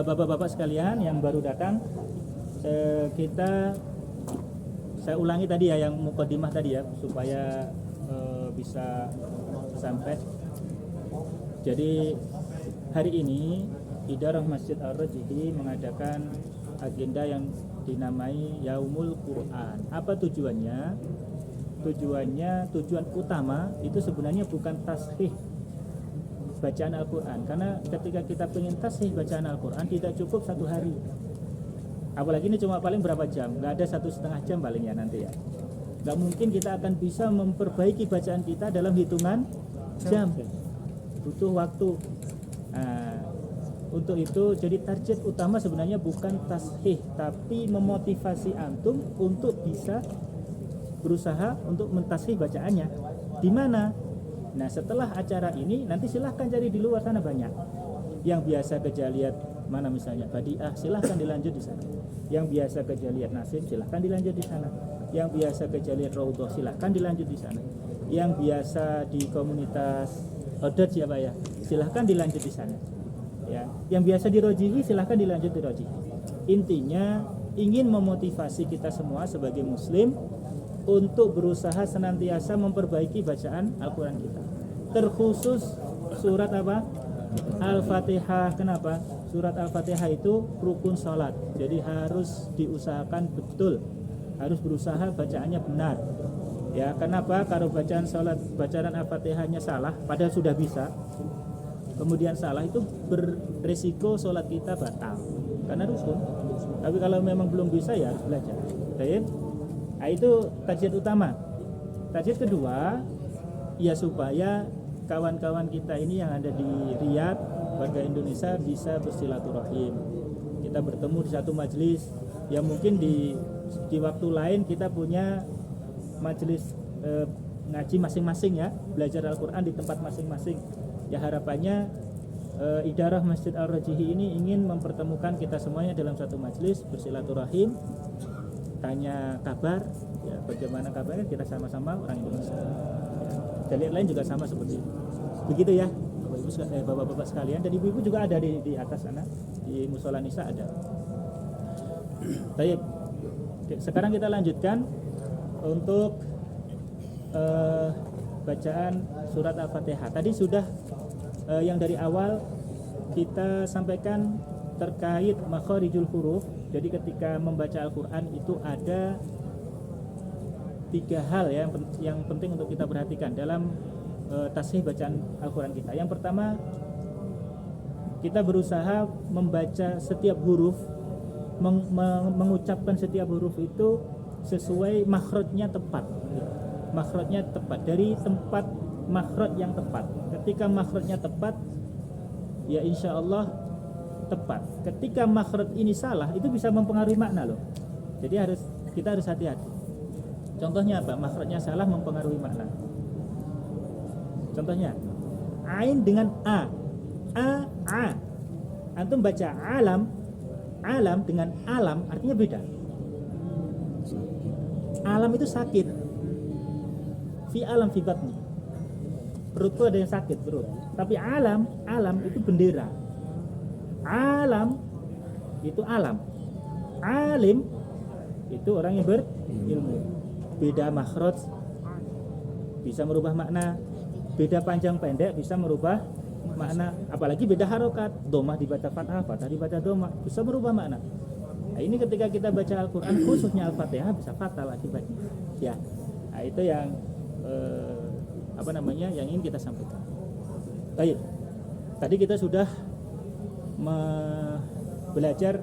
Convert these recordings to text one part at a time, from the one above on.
Bapak-bapak sekalian yang baru datang, saya ulangi tadi ya yang mukadimah tadi ya supaya bisa sampai. Jadi hari ini Idarah Masjid Ar-Rajihi mengadakan agenda yang dinamai Yaumul Quran. Apa tujuannya? Tujuan utama itu sebenarnya bukan tashih bacaan Al-Quran, karena ketika kita ingin tashih bacaan Al-Quran tidak cukup satu hari, apalagi ini cuma paling berapa jam, nggak ada 1,5 jam paling ya nanti ya, nggak mungkin kita akan bisa memperbaiki bacaan kita dalam hitungan jam, butuh waktu. Nah, untuk itu jadi target utama sebenarnya bukan tashih, tapi memotivasi antum untuk bisa berusaha untuk mentashih bacaannya. Di mana? Nah, setelah acara ini nanti silahkan cari di luar sana banyak. Yang biasa kerja lihat mana misalnya Badiah, silahkan dilanjut di sana. Yang biasa kerja lihat Nasib, silahkan dilanjut di sana. Yang biasa kerja lihat Raudhah, silahkan dilanjut di sana. Yang biasa di komunitas Hodot siapa ya, silahkan dilanjut di sana. Ya, yang biasa di Rojihi silahkan dilanjut di Rojihi. Intinya ingin memotivasi kita semua sebagai Muslim untuk berusaha senantiasa memperbaiki bacaan Al-Quran kita. Terkhusus surat apa? Al-Fatihah. Kenapa? Surat Al-Fatihah itu rukun sholat, jadi harus diusahakan betul, harus berusaha bacaannya benar. Ya, kenapa? Kalau bacaan Al-Fatihahnya salah, padahal sudah bisa, kemudian salah, itu beresiko sholat kita batal karena rukun. Tapi kalau memang belum bisa ya harus belajar. Baik. Nah, itu target utama. Target kedua, ya supaya kawan-kawan kita ini yang ada di Riyadh, warga Indonesia, bisa bersilaturahim. Kita bertemu di satu majelis. Ya mungkin di waktu lain kita punya majelis ngaji masing-masing ya, belajar Al-Quran di tempat masing-masing. Ya harapannya Idarah Masjid Ar-Rajihi ini ingin mempertemukan kita semuanya dalam satu majelis, bersilaturahim, tanya kabar, ya bagaimana kabarnya, kita sama-sama orang Indonesia. Ya, dalil lain juga sama seperti itu. Begitu ya, bapak-bapak sekalian, dan ibu-ibu juga ada di atas sana, di Musola Nisa ada. Baik, sekarang kita lanjutkan untuk bacaan surat Al-Fatihah. Tadi sudah yang dari awal kita sampaikan terkait makharijul huruf. Jadi ketika membaca Al-Quran itu ada 3 hal ya yang penting untuk kita perhatikan dalam tashih bacaan Al-Quran kita. Yang pertama, kita berusaha membaca setiap huruf, mengucapkan setiap huruf itu sesuai makhrajnya tepat. Makhrajnya tepat, dari tempat makhraj yang tepat. Ketika makhrajnya tepat, ya insya Allah tepat. Ketika makhraj ini salah, itu bisa mempengaruhi makna loh. Jadi kita harus hati-hati. Contohnya apa? Makhrajnya salah mempengaruhi makna. Contohnya, ain dengan a. Antum baca alam dengan alam artinya beda. Alam itu sakit. Fi alam fi batni. Perutku ada yang sakit perut. Tapi alam itu bendera. Alam itu alam. Alim itu orang yang berilmu. Beda makhraj bisa merubah makna. Beda panjang pendek bisa merubah makna. Apalagi beda harokat. Domah dibaca fathah, fathah dibaca domah, bisa merubah makna. Nah, ini ketika kita baca Al-Quran, khususnya Al-Fatihah, bisa fatal akibatnya. Ya, nah, itu yang yang ingin kita sampaikan. Baik, tadi kita sudah belajar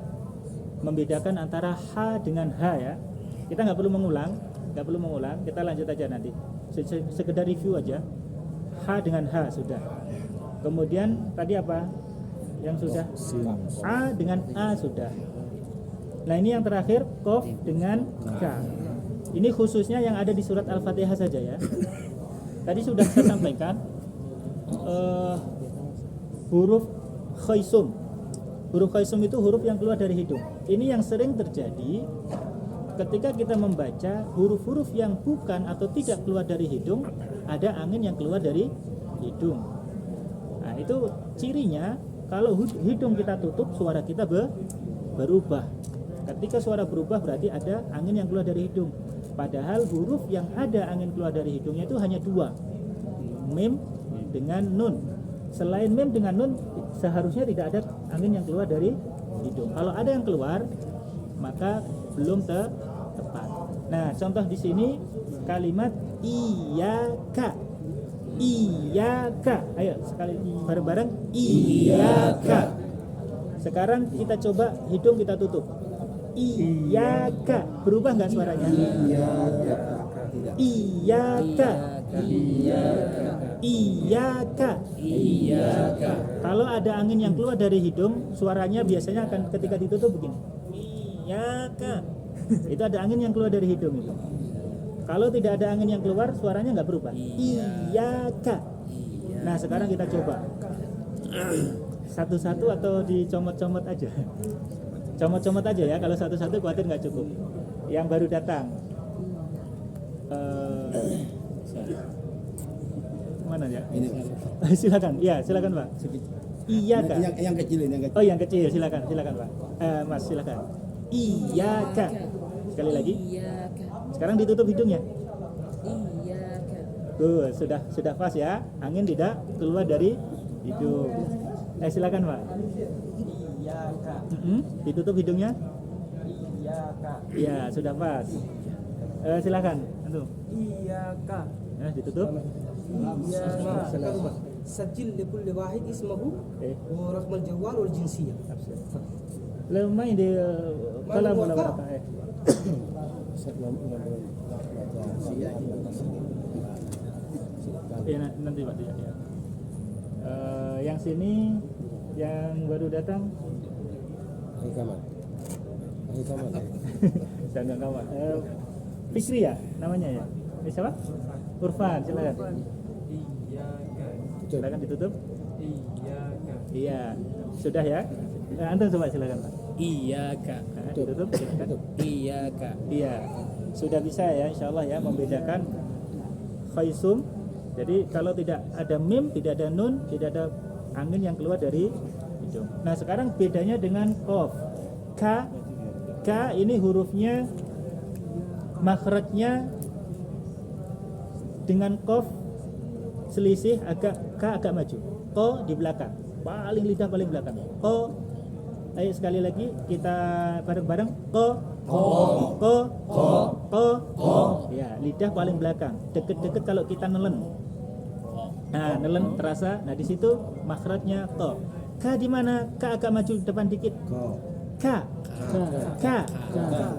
membedakan antara H dengan H ya. Kita nggak perlu mengulang, kita lanjut aja nanti. Sekedar review aja. H dengan H sudah. Kemudian tadi apa? Yang sudah? A dengan A sudah. Nah ini yang terakhir, Qaf dengan K. Ini khususnya yang ada di surat Al-Fatihah saja ya. Tadi sudah saya sampaikan huruf khaisum. Huruf khaisum itu huruf yang keluar dari hidung. Ini yang sering terjadi ketika kita membaca huruf-huruf yang bukan atau tidak keluar dari hidung, ada angin yang keluar dari hidung. Nah, itu cirinya Kalau hidung kita tutup, suara kita berubah. Ketika suara berubah berarti ada angin yang keluar dari hidung. Padahal huruf yang ada angin keluar dari hidungnya itu hanya 2, mim dengan nun. Selain mim dengan nun, seharusnya tidak ada angin yang keluar dari hidung. Kalau ada yang keluar, maka belum tepat. Nah, contoh di sini kalimat iyyaka. Iyyaka. Ayo sekali bareng-bareng iyyaka. Sekarang kita coba hidung kita tutup. Iyyaka. Berubah enggak suaranya? Iyyaka. Iyyaka. Iyyaka. Kalau ada angin yang keluar dari hidung, suaranya biasanya akan ketika ditutup begini. Iyyaka. Itu ada angin yang keluar dari hidung itu. Kalau tidak ada angin yang keluar, suaranya nggak berubah. Iyyaka. Nah, sekarang kita coba satu-satu atau dicomot-comot aja. Comot-comot aja ya. Kalau satu-satu khawatir nggak cukup. Yang baru datang. Mana ya? Ini. Silakan. Ya, silakan Pak. Iyyaka. Yang kecil ini, yang kecil. Oh, yang kecil. Silakan Pak. Mas, silakan. Iyyaka. Sekali lagi. Sekarang ditutup hidungnya. Sudah pas ya. Angin tidak keluar dari hidung. Silakan Pak. Iyyaka. Ditutup hidungnya. Iyyaka. Ya, sudah pas. Silakan. Antum. Iyyaka. Ditutup. Iyyaka. Sajil likulli wahid ismahu wa raqmal jawal wal jinsiyah. Lemah ini kalau mau apa? Ya, nanti Pak ya. Yang sini yang baru datang Hikamat. Saya nggak tahu. Fikri ya namanya ya. Siapa? Urfan, silakan. Silakan ditutup. Iya. Sudah ya. Antum coba silakan Pak. Iyyaka. Ditutup silakan. Iyyaka. Iya. Sudah bisa ya insyaallah ya membedakan khaisum. Jadi kalau tidak ada mim, tidak ada nun, tidak ada angin yang keluar dari hidung. Nah, sekarang bedanya dengan qaf. K ini hurufnya makhrajnya dengan qaf selisih agak maju. Ko di belakang. Lidah paling belakang. Ko. Ayo sekali lagi kita bareng-bareng. Ko. Ya, lidah paling belakang. Deket-deket kalau kita nelen. Nah, nelen terasa. Nah, di situ makhrajnya ko. K di mana? K agak maju depan dikit. K.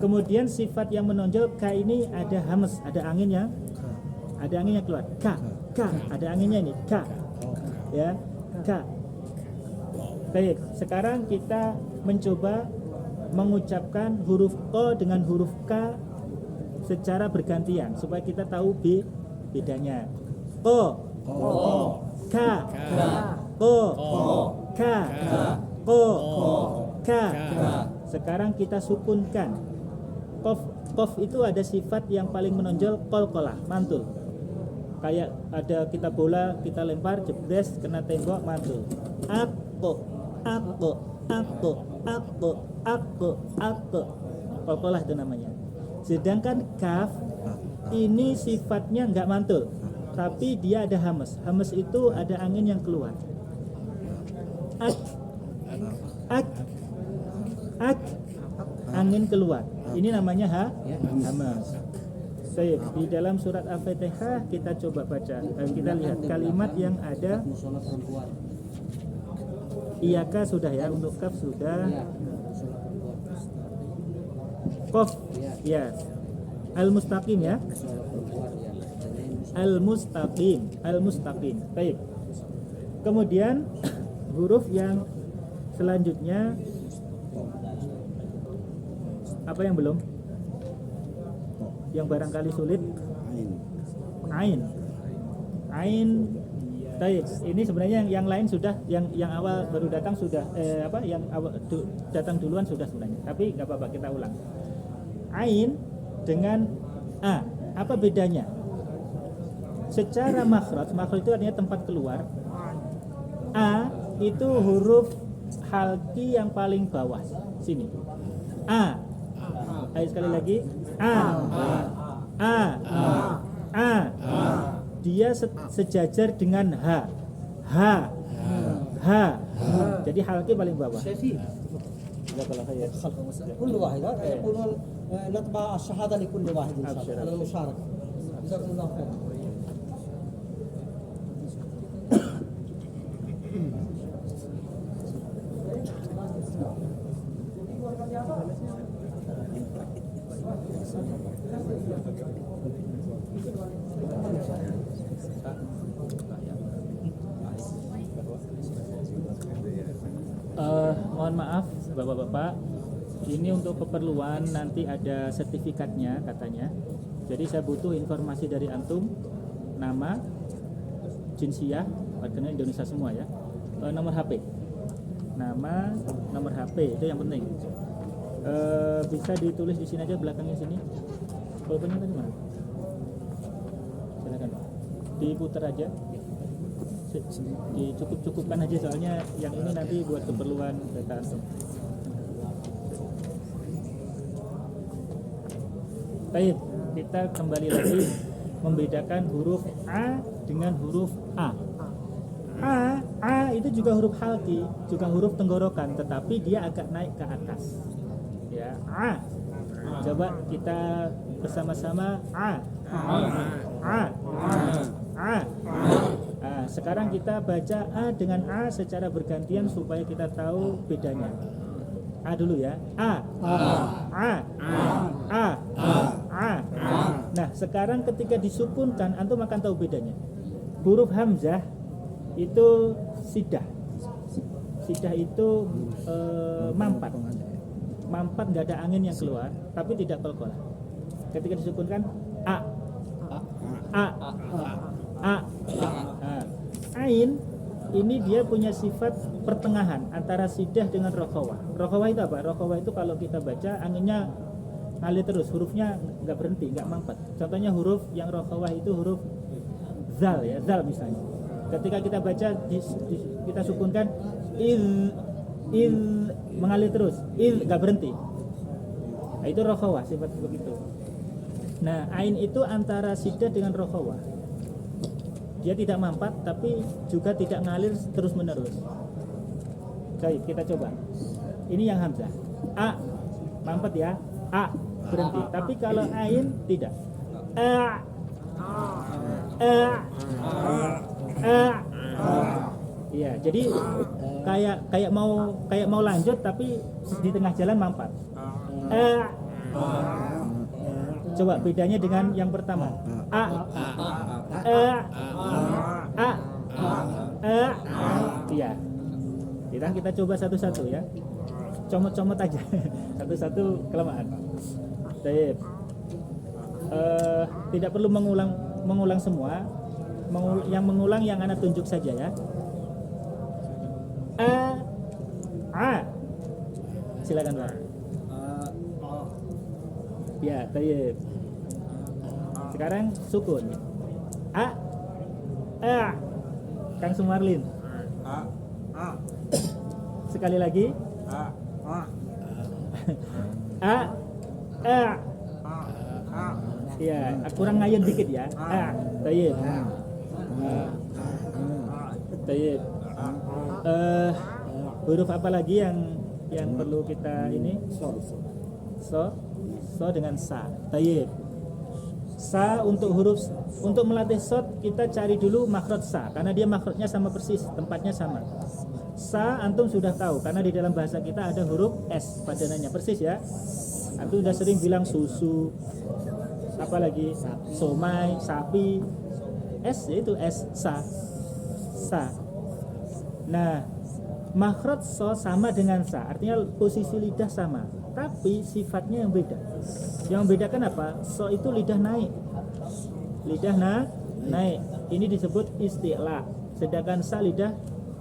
Kemudian sifat yang menonjol K ini ada hamas, ada angin yang keluar. K. Ada anginnya ini. K. Ya. K. Baik, sekarang kita mencoba mengucapkan huruf O dengan huruf K secara bergantian supaya kita tahu bedanya. O. K. O. K. O. K. Sekarang kita sukunkan. Kof itu ada sifat yang paling menonjol qalqalah, mantul. Kayak ada kita bola, kita lempar, jebres, kena tembok, mantul. Aku. Qalqalah itu namanya. Sedangkan kaf ini sifatnya enggak mantul, tapi dia ada hamas. Hamas itu ada angin yang keluar. Angin keluar. Ini namanya hamas. Baik, di dalam surat Al-Fatihah kita coba baca. Kita lihat kalimat yang ada. Iyaka sudah ya, untuk kaf sudah. Qaf ya. Al-mustaqim ya. Al-mustaqim. Baik. Kemudian huruf yang selanjutnya apa yang belum? Yang barangkali sulit? Ain. Baik, ini sebenarnya yang lain sudah, yang awal baru datang sudah, yang awal datang duluan sudah sebenarnya. Tapi nggak apa-apa, kita ulang. Ain dengan A, apa bedanya? Secara makhraj itu artinya tempat keluar. A itu huruf halki yang paling bawah sini. A. Ayo sekali lagi. A. A. Dia sejajar dengan H. H. Jadi halki paling bawah. شيخي Jazakallah khair. كل واحد يقولون نطبع الشهاده لكل واحد ان شاء أبشر. الله على المشاركه جزاكم الله خير Mohon maaf Bapak-bapak, ini untuk keperluan nanti ada sertifikatnya katanya. Jadi saya butuh informasi dari antum, nama, jinsiyah, warga negara Indonesia semua ya, nomor HP, nama, nomor HP itu yang penting. Bisa ditulis di sini aja belakangnya sini. Pulpennya tadi mana? Silakan Pak. Diputar aja. Dicukup-cukupkan aja soalnya yang ini nanti buat keperluan data antum. Baik, kita kembali lagi membedakan huruf A dengan huruf A. A itu juga huruf halki, juga huruf tenggorokan, tetapi dia agak naik ke atas. Ya, A. Coba kita bersama-sama A. Sekarang kita baca A dengan A secara bergantian supaya kita tahu bedanya. A dulu ya. A. Nah, sekarang ketika disukunkan antum akan tahu bedanya. Huruf hamzah itu sidah. Sidah itu mampat. Mampat nggak ada angin yang keluar, tapi tidak qalqalah. Ketika disukunkan A. Ain ini dia punya sifat pertengahan antara sidah dengan rokhawah. Rokhawah itu apa? Rokhawah itu kalau kita baca anginnya ngalir terus, hurufnya nggak berhenti, nggak mampat. Contohnya huruf yang rokhawah itu huruf zal ya, zal misalnya. Ketika kita baca kita sukunkan il mengalir terus, il nggak berhenti. Nah, itu rokhawah sifat begitu. Nah, ain itu antara sidah dengan rokhawah. Dia tidak mampat tapi juga tidak ngalir terus menerus. Baik, kita coba. Ini yang hamzah. A mampat ya. A berhenti. Tapi kalau ain tidak. Iya, jadi kayak mau lanjut tapi di tengah jalan mampat. Coba bedanya dengan yang pertama. Iya. Kita coba satu-satu ya. Comot-comot aja. Satu-satu kelamaan. Baik. Tidak perlu mengulang semua. Yang mengulang yang anak tunjuk saja ya. Silakan Pak. Ya, baik. Sekarang sukun. Kang Sumarlin. Sekali lagi. Ya, kurang ngayun dikit ya. Baik. Baik. Huruf apa lagi yang perlu kita ini? So dengan sa. Baik. Sa untuk melatih sod kita cari dulu makhraj sa karena dia makhrajnya sama persis, tempatnya sama. Sa antum sudah tahu karena di dalam bahasa kita ada huruf S padanannya persis ya. Antum sudah sering bilang susu, apalagi somai, sapi. S itu S sa. Nah, makhraj so sama dengan sa, artinya posisi lidah sama, tapi sifatnya yang beda. Yang membedakan apa? So itu lidah naik. Naik. Ini disebut isti'la. Sedangkan sa lidah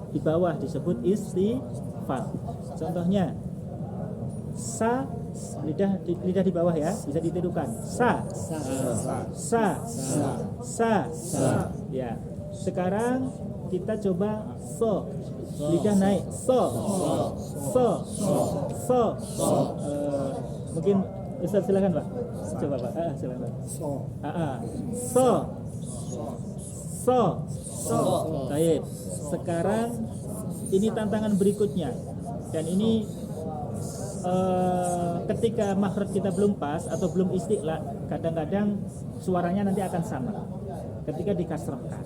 di bawah disebut istifal. Contohnya sa lidah di bawah ya, bisa ditirukan. Sa. Ya. Sekarang kita coba so. lidah naik. So. Mungkin Ustaz silakan Pak. Coba Pak. Silakan Pak. So. Baik. Sekarang ini tantangan berikutnya. Dan ini ketika makhraj kita belum pas atau belum istiqla, kadang-kadang suaranya nanti akan sama ketika dikasrahkan.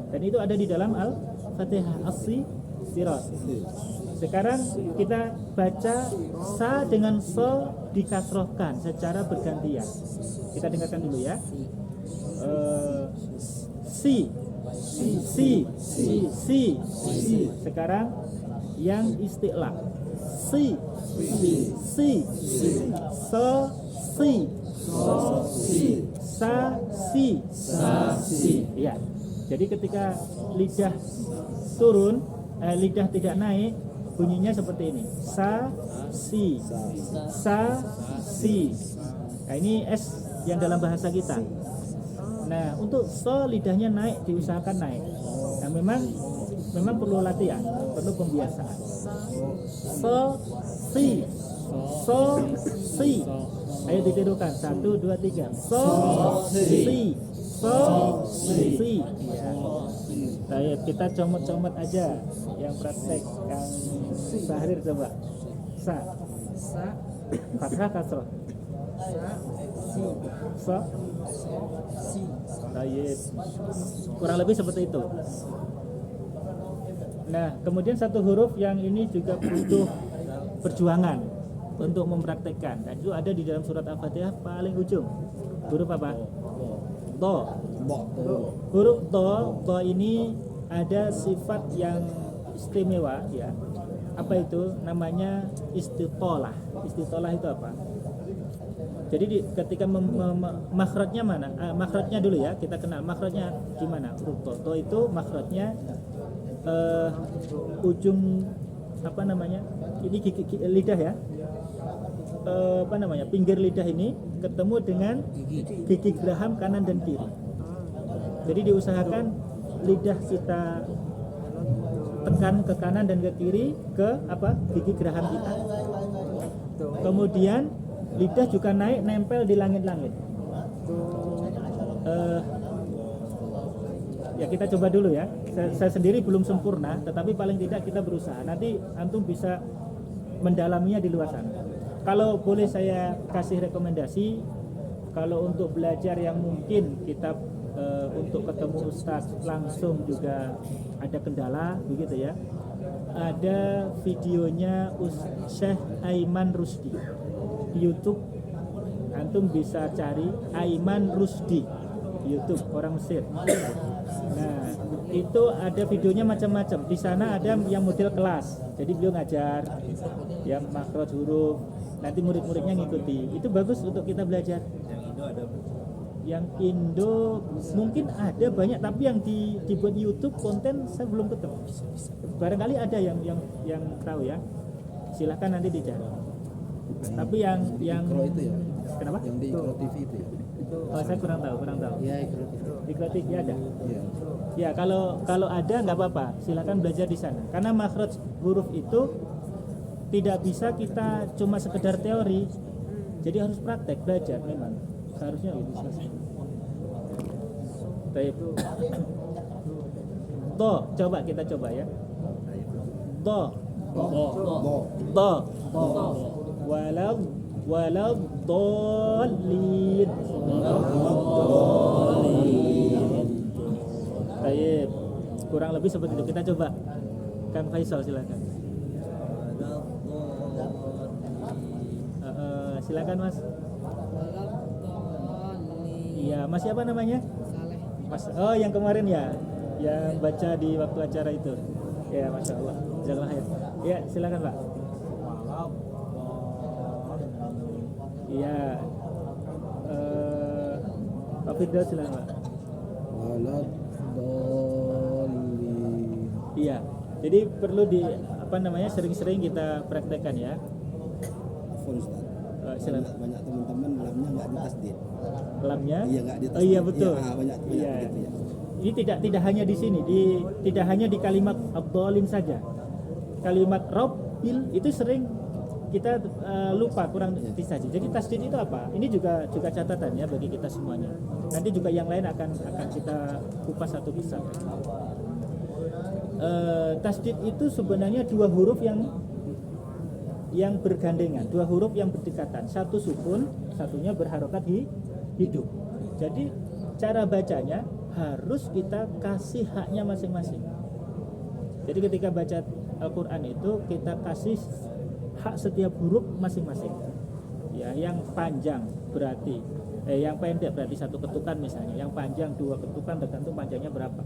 Dan itu ada di dalam Al-Fatihah As-Sirat. Sekarang kita baca sa dengan so dikasrohkan secara bergantian. Kita dengarkan dulu ya. Si. Sekarang yang istiqla. Si. So, si. Sa, si. Ya. Jadi ketika lidah turun, lidah tidak naik, bunyinya seperti ini. Sa, si. Nah, ini S yang dalam bahasa kita. Nah, untuk so lidahnya naik, diusahakan naik. Nah, memang perlu latihan, perlu pembiasaan. So, si. Ayo ditirukan. 1, 2, 3. So, si. Ya. Baik, kita comot-comot aja. Yang praktek Kang Sahrir coba. Sa. Fathah kasroh. So. Baik. Kurang lebih seperti itu. Nah, kemudian satu huruf yang ini juga butuh perjuangan untuk mempraktekkan. Dan itu ada di dalam surat Al-Fatihah paling ujung. Huruf apa? To. Huruf to ini ada sifat yang istimewa ya. Apa itu? Namanya istitolah. Istitolah itu apa? Jadi ketika makhrajnya mana? Makhrajnya dulu ya, kita kenal makhrajnya gimana? Huruf to. To itu makhrajnya ujung apa namanya? Ini gigi lidah ya. Apa namanya? Pinggir lidah ini ketemu dengan gigi geraham kanan dan kiri. Jadi diusahakan lidah kita tekan ke kanan dan ke kiri ke apa? Gigi geraham kita. Kemudian lidah juga naik nempel di langit-langit. Ya kita coba dulu ya. Saya sendiri belum sempurna, tetapi paling tidak kita berusaha. Nanti antum bisa mendalaminya di luar sana. Kalau boleh saya kasih rekomendasi, kalau untuk belajar yang mungkin kita untuk ketemu Ustaz langsung juga ada kendala begitu ya. Ada videonya Syekh Aiman Rusdi di YouTube. Antum bisa cari Aiman Rusdi YouTube, orang Mesir. Nah, itu ada videonya macam-macam. Di sana ada yang model kelas. Jadi beliau ngajar ya makhraj huruf. Nanti murid-muridnya ngikuti. Itu bagus untuk kita belajar. Yang Indo mungkin ada banyak, tapi yang dibuat YouTube konten saya belum ketemu. Barangkali ada yang tahu ya. Silahkan nanti dicari. Tapi yang itu ya. Kenapa? Yang di Ikro TV itu ya. Oh, saya kurang tahu. Iya, Ikro TV. Ikro TV ada. Iya. Ya, kalau ada nggak apa-apa. Silakan belajar di sana. Karena makhraj huruf itu tidak bisa kita cuma sekedar teori. Jadi harus praktek, belajar memang. Seharusnya gitu. Baik. To, coba kita coba ya. To. Walau dhalin. Baik. Kurang lebih seperti itu. Kita coba. Kang Faisal silakan. Silakan Mas. Iya, Mas siapa namanya? Mas. Oh, yang kemarin ya, yang baca di waktu acara itu. Ya, Masya Allah. Jazakallah khair. Ya, silakan Pak. Iya. Pak Firdaus silakan Pak. Iya. Jadi perlu sering-sering kita praktekkan ya. Silakan. Banyak teman-teman lamnya nggak ditasdid. Lamnya? Iya nggak ditasdid. Oh iya betul. Iya, banyak iya. gitu ya. Ini tidak hanya di sini, tidak hanya di kalimat ad-dhalin saja. Kalimat rabbil itu sering kita lupa, kurang disaji. Jadi tasdid itu apa? Ini juga catatan ya bagi kita semuanya. Nanti juga yang lain akan kita kupas satu persatu. Tasdid itu sebenarnya dua huruf yang bergandengan, dua huruf yang berdekatan. Satu sukun, satunya berharokat hidup. Jadi cara bacanya harus kita kasih haknya masing-masing. Jadi ketika baca Al-Quran itu kita kasih hak setiap huruf masing-masing. Ya, yang panjang berarti yang pendek berarti satu ketukan misalnya, yang panjang dua ketukan tergantung panjangnya berapa.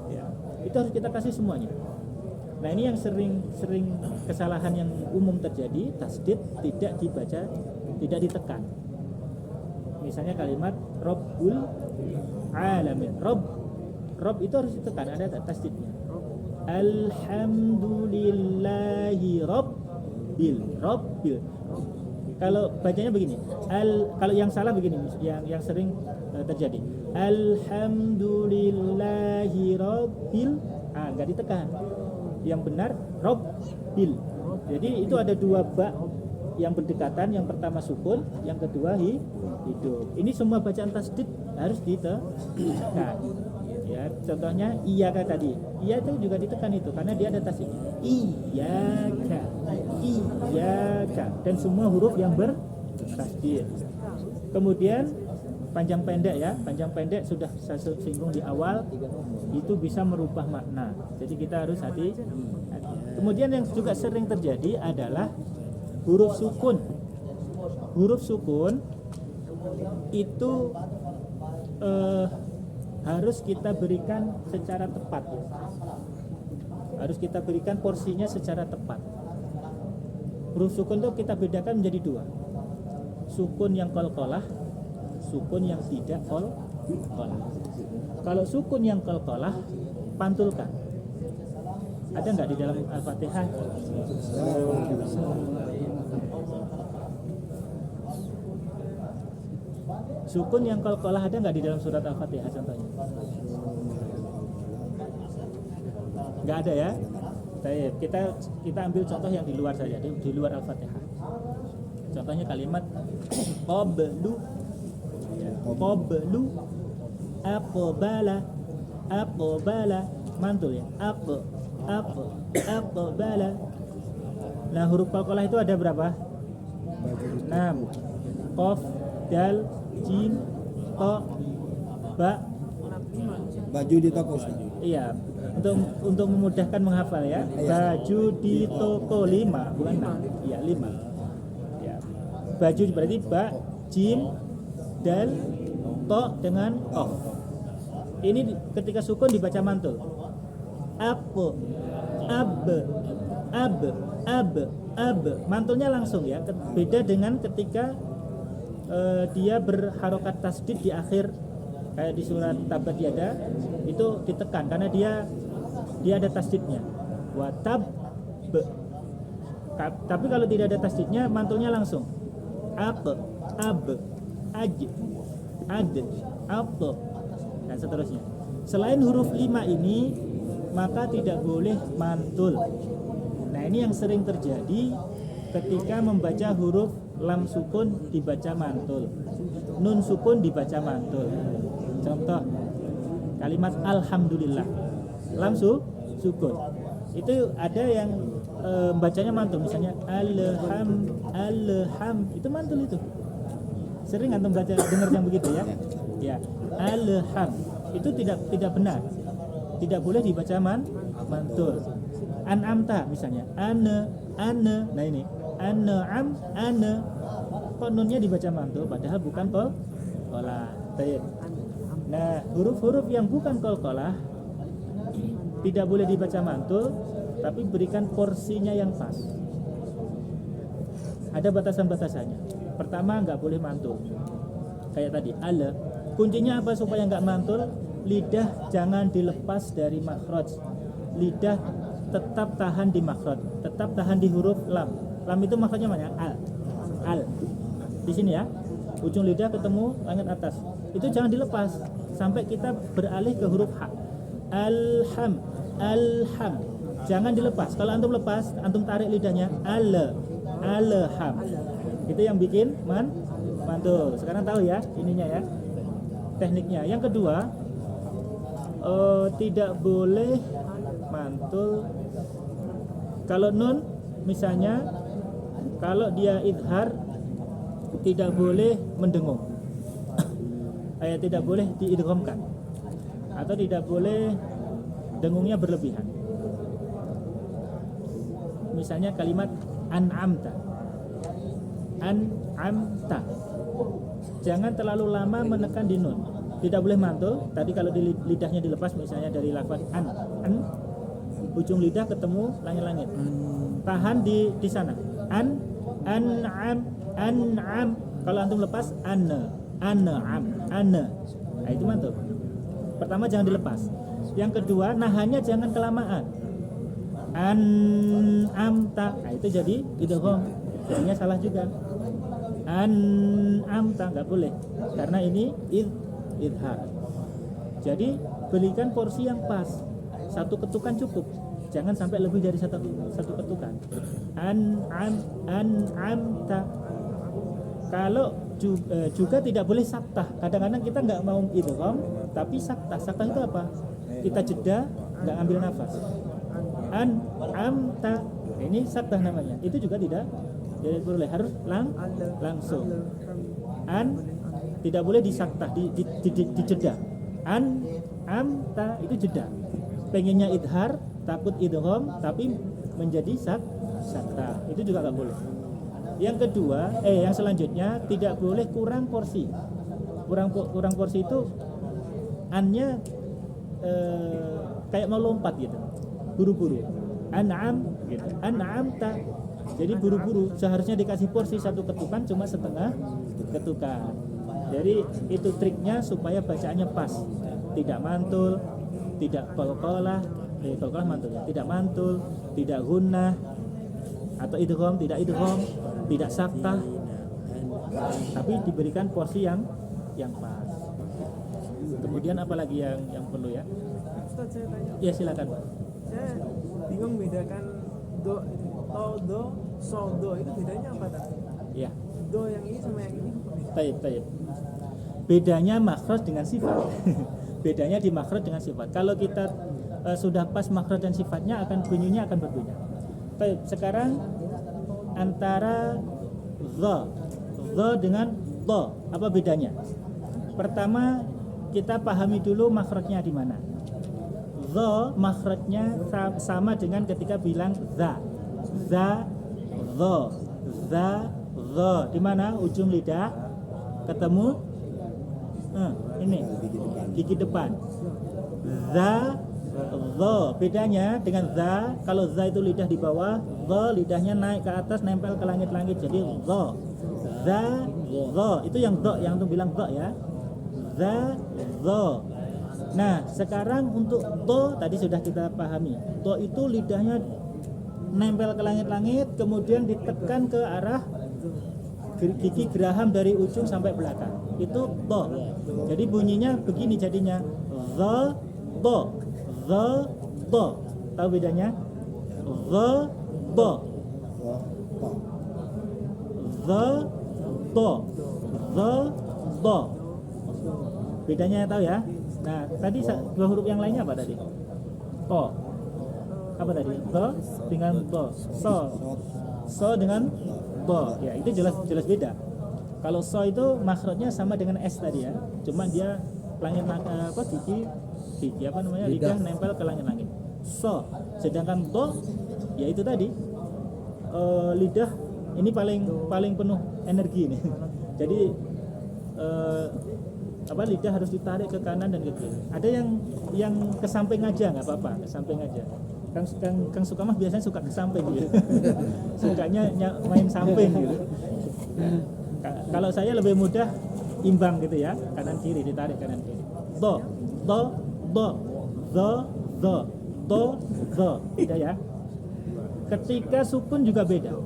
Ya, itu harus kita kasih semuanya. Nah, ini yang sering kesalahan yang umum terjadi, tasdid tidak dibaca, tidak ditekan. Misalnya kalimat Rabbul Alamin. Rabb itu harus ditekan, ada tasdidnya. Alhamdulillahi Rabbil. Kalau bacanya begini, kalau yang salah begini, yang sering terjadi. Alhamdulillahi Rabbil, enggak ditekan. Yang benar Rabbil. Jadi itu ada dua ba yang berdekatan, yang pertama sukun, yang kedua hidup. Ini semua bacaan tasdid harus ditekan. Ya, contohnya iyaka tadi. Iya itu juga ditekan itu karena dia ada tasdidnya. Iyaka. Dan semua huruf yang bertasdid. Kemudian panjang pendek ya, panjang pendek sudah saya singgung di awal, itu bisa merubah makna. Jadi kita harus hati. Kemudian yang juga sering terjadi adalah huruf sukun. Huruf sukun itu harus kita berikan secara tepat ya. Harus kita berikan porsinya secara tepat. Huruf sukun itu kita bedakan menjadi dua. Sukun yang qalqalah, sukun yang tidak qalqalah. Kalau sukun yang qalqalah, pantulkan. Ada nggak di dalam Al-Fatihah? Sukun yang qalqalah ada nggak di dalam surat Al-Fatihah contohnya? Nggak ada ya? Baik, kita ambil contoh yang di luar saja, di luar Al-Fatihah. Contohnya kalimat qablu, aqbala, mantul ya. Aqbala. Nah, huruf qalqalah itu ada berapa? 6. Qaf, dal, jim, ta, ba. Baju di toko. Iya, untuk memudahkan menghafal ya. Baju di toko 5, bukan 6. Iya, 5. Ya. Baju berarti ba, jim, dal, ta dengan qaf. Ini ketika sukun dibaca mantul. Ab. Mantulnya langsung ya. Beda dengan ketika dia berharokat tasdid di akhir, kayak di surat Tabat Yada itu ditekan karena dia ada tasdidnya. Watab. Tapi kalau tidak ada tasdidnya, mantulnya langsung. Ab, aj, ad, abto, dan seterusnya. Selain huruf 5 ini, maka tidak boleh mantul. Nah, ini yang sering terjadi ketika membaca huruf lam sukun dibaca mantul, nun sukun dibaca mantul. Contoh kalimat alhamdulillah, lam sukun itu ada yang bacanya mantul, misalnya alham itu mantul itu. Sering antum baca dengar yang begitu ya? Ya, alham itu tidak benar, tidak boleh dibaca mantul. An'amta misalnya, ane, nah ini an'am, kok nunnya dibaca mantul padahal bukan qalqalah. Nah, huruf-huruf yang bukan qalqalah tidak boleh dibaca mantul, tapi berikan porsinya yang pas. Ada batasan-batasannya. Pertama, nggak boleh mantul. Kayak tadi, ala. Kuncinya apa supaya nggak mantul? Lidah jangan dilepas dari makhraj. Lidah tetap tahan di makhraj, tetap tahan di huruf lam. Lam itu makhrajnya mana? Al. Di sini ya. ujung lidah ketemu langit atas. Itu jangan dilepas sampai kita beralih ke huruf H. Alham, alham. Jangan dilepas. Kalau antum lepas, antum tarik lidahnya alham. Itu yang bikin mantul. Sekarang tahu ya ininya ya. Tekniknya. Yang kedua, tidak boleh mantul kalau nun misalnya, kalau dia idhar tidak boleh mendengung. Tidak boleh diidghamkan atau tidak boleh dengungnya berlebihan. Misalnya kalimat an'amta. Jangan terlalu lama menekan di nun. Tidak boleh mantul. Tadi kalau di lidahnya dilepas misalnya dari lafaz an, ujung lidah ketemu langit-langit. Tahan di sana. An'am. Kalau antum lepas an'am. Nah, itu mantul. Pertama jangan dilepas. Yang kedua, nahannya jangan kelamaan. An'amta. Nah, itu jadi idgham. Jadinya salah juga. An'amta enggak boleh. Karena ini idhar. Jadi berikan porsi yang pas. Satu ketukan cukup. Jangan sampai lebih dari satu ketukan. An'amta. Kalau juga tidak boleh saktah. Kadang-kadang kita nggak mau idgham, tapi saktah. Saktah itu apa? Kita jeda, nggak ambil nafas. An'amta. Ini saktah namanya. Itu juga tidak boleh, harus langsung. Tidak boleh disaktah, dijeda. An'amta itu jeda. Pengennya idhar, takut idgham, tapi menjadi saktah. Itu juga nggak boleh. Yang kedua, yang selanjutnya tidak boleh kurang porsi. Kurang porsi itu annya kayak mau lompat gitu, buru-buru. Gitu. An'amta. Jadi buru-buru. Seharusnya dikasih porsi satu ketukan, cuma setengah ketukan. Jadi itu triknya supaya bacaannya pas, tidak mantul, tidak qalqalah, mantul, tidak mantul, tidak gunnah atau idgham, tidak saktah, tapi diberikan porsi yang pas. Kemudian apalagi yang perlu ya? Ustaz, saya tanya. Ya silakan. Saya bingung bedakan do, so, do itu bedanya apa tadi? Ya. Do yang ini sama yang ini apa beda? Taib. Bedanya makhraj dengan sifat. Bedanya di makhraj dengan sifat. Kalau kita sudah pas makhraj dan sifatnya, bunyinya akan berbeda. Taib. Sekarang antara dha dengan do, apa bedanya? Pertama kita pahami dulu makhrajnya di mana. Dha makhrajnya sama dengan ketika bilang dha, di mana ujung lidah ketemu ini gigi depan. Dha. Bedanya dengan dha, kalau dha itu lidah di bawah, dha lidahnya naik ke atas nempel ke langit-langit, jadi dha. Itu yang dha, yang antum bilang dha ya. Dha. Nah, sekarang untuk to tadi sudah kita pahami. To itu lidahnya nempel ke langit-langit, kemudian ditekan ke arah gigi geraham dari ujung sampai belakang. Itu to. Jadi bunyinya begini jadinya. To. Tahu bedanya? To. Bedanya tahu ya? Nah, tadi dua huruf yang lainnya apa tadi? To. Apa tadi? To dengan to. So dengan to. Ya, itu jelas beda. Kalau so itu makhrajnya sama dengan S tadi ya. Cuma dia gigi apa namanya? Lidah nempel ke langit-langit. So, sedangkan to ya itu tadi lidah ini paling penuh energi nih. Jadi lidah harus ditarik ke kanan dan ke kiri. Ada yang ke samping aja nggak apa-apa, ke samping aja. Kang Sukamah biasanya suka ke samping gitu. Sukanya main samping gitu. Kalau saya lebih mudah imbang gitu ya, kanan kiri, ditarik kanan kiri. Do. Beda ya. Ketika sukun juga beda.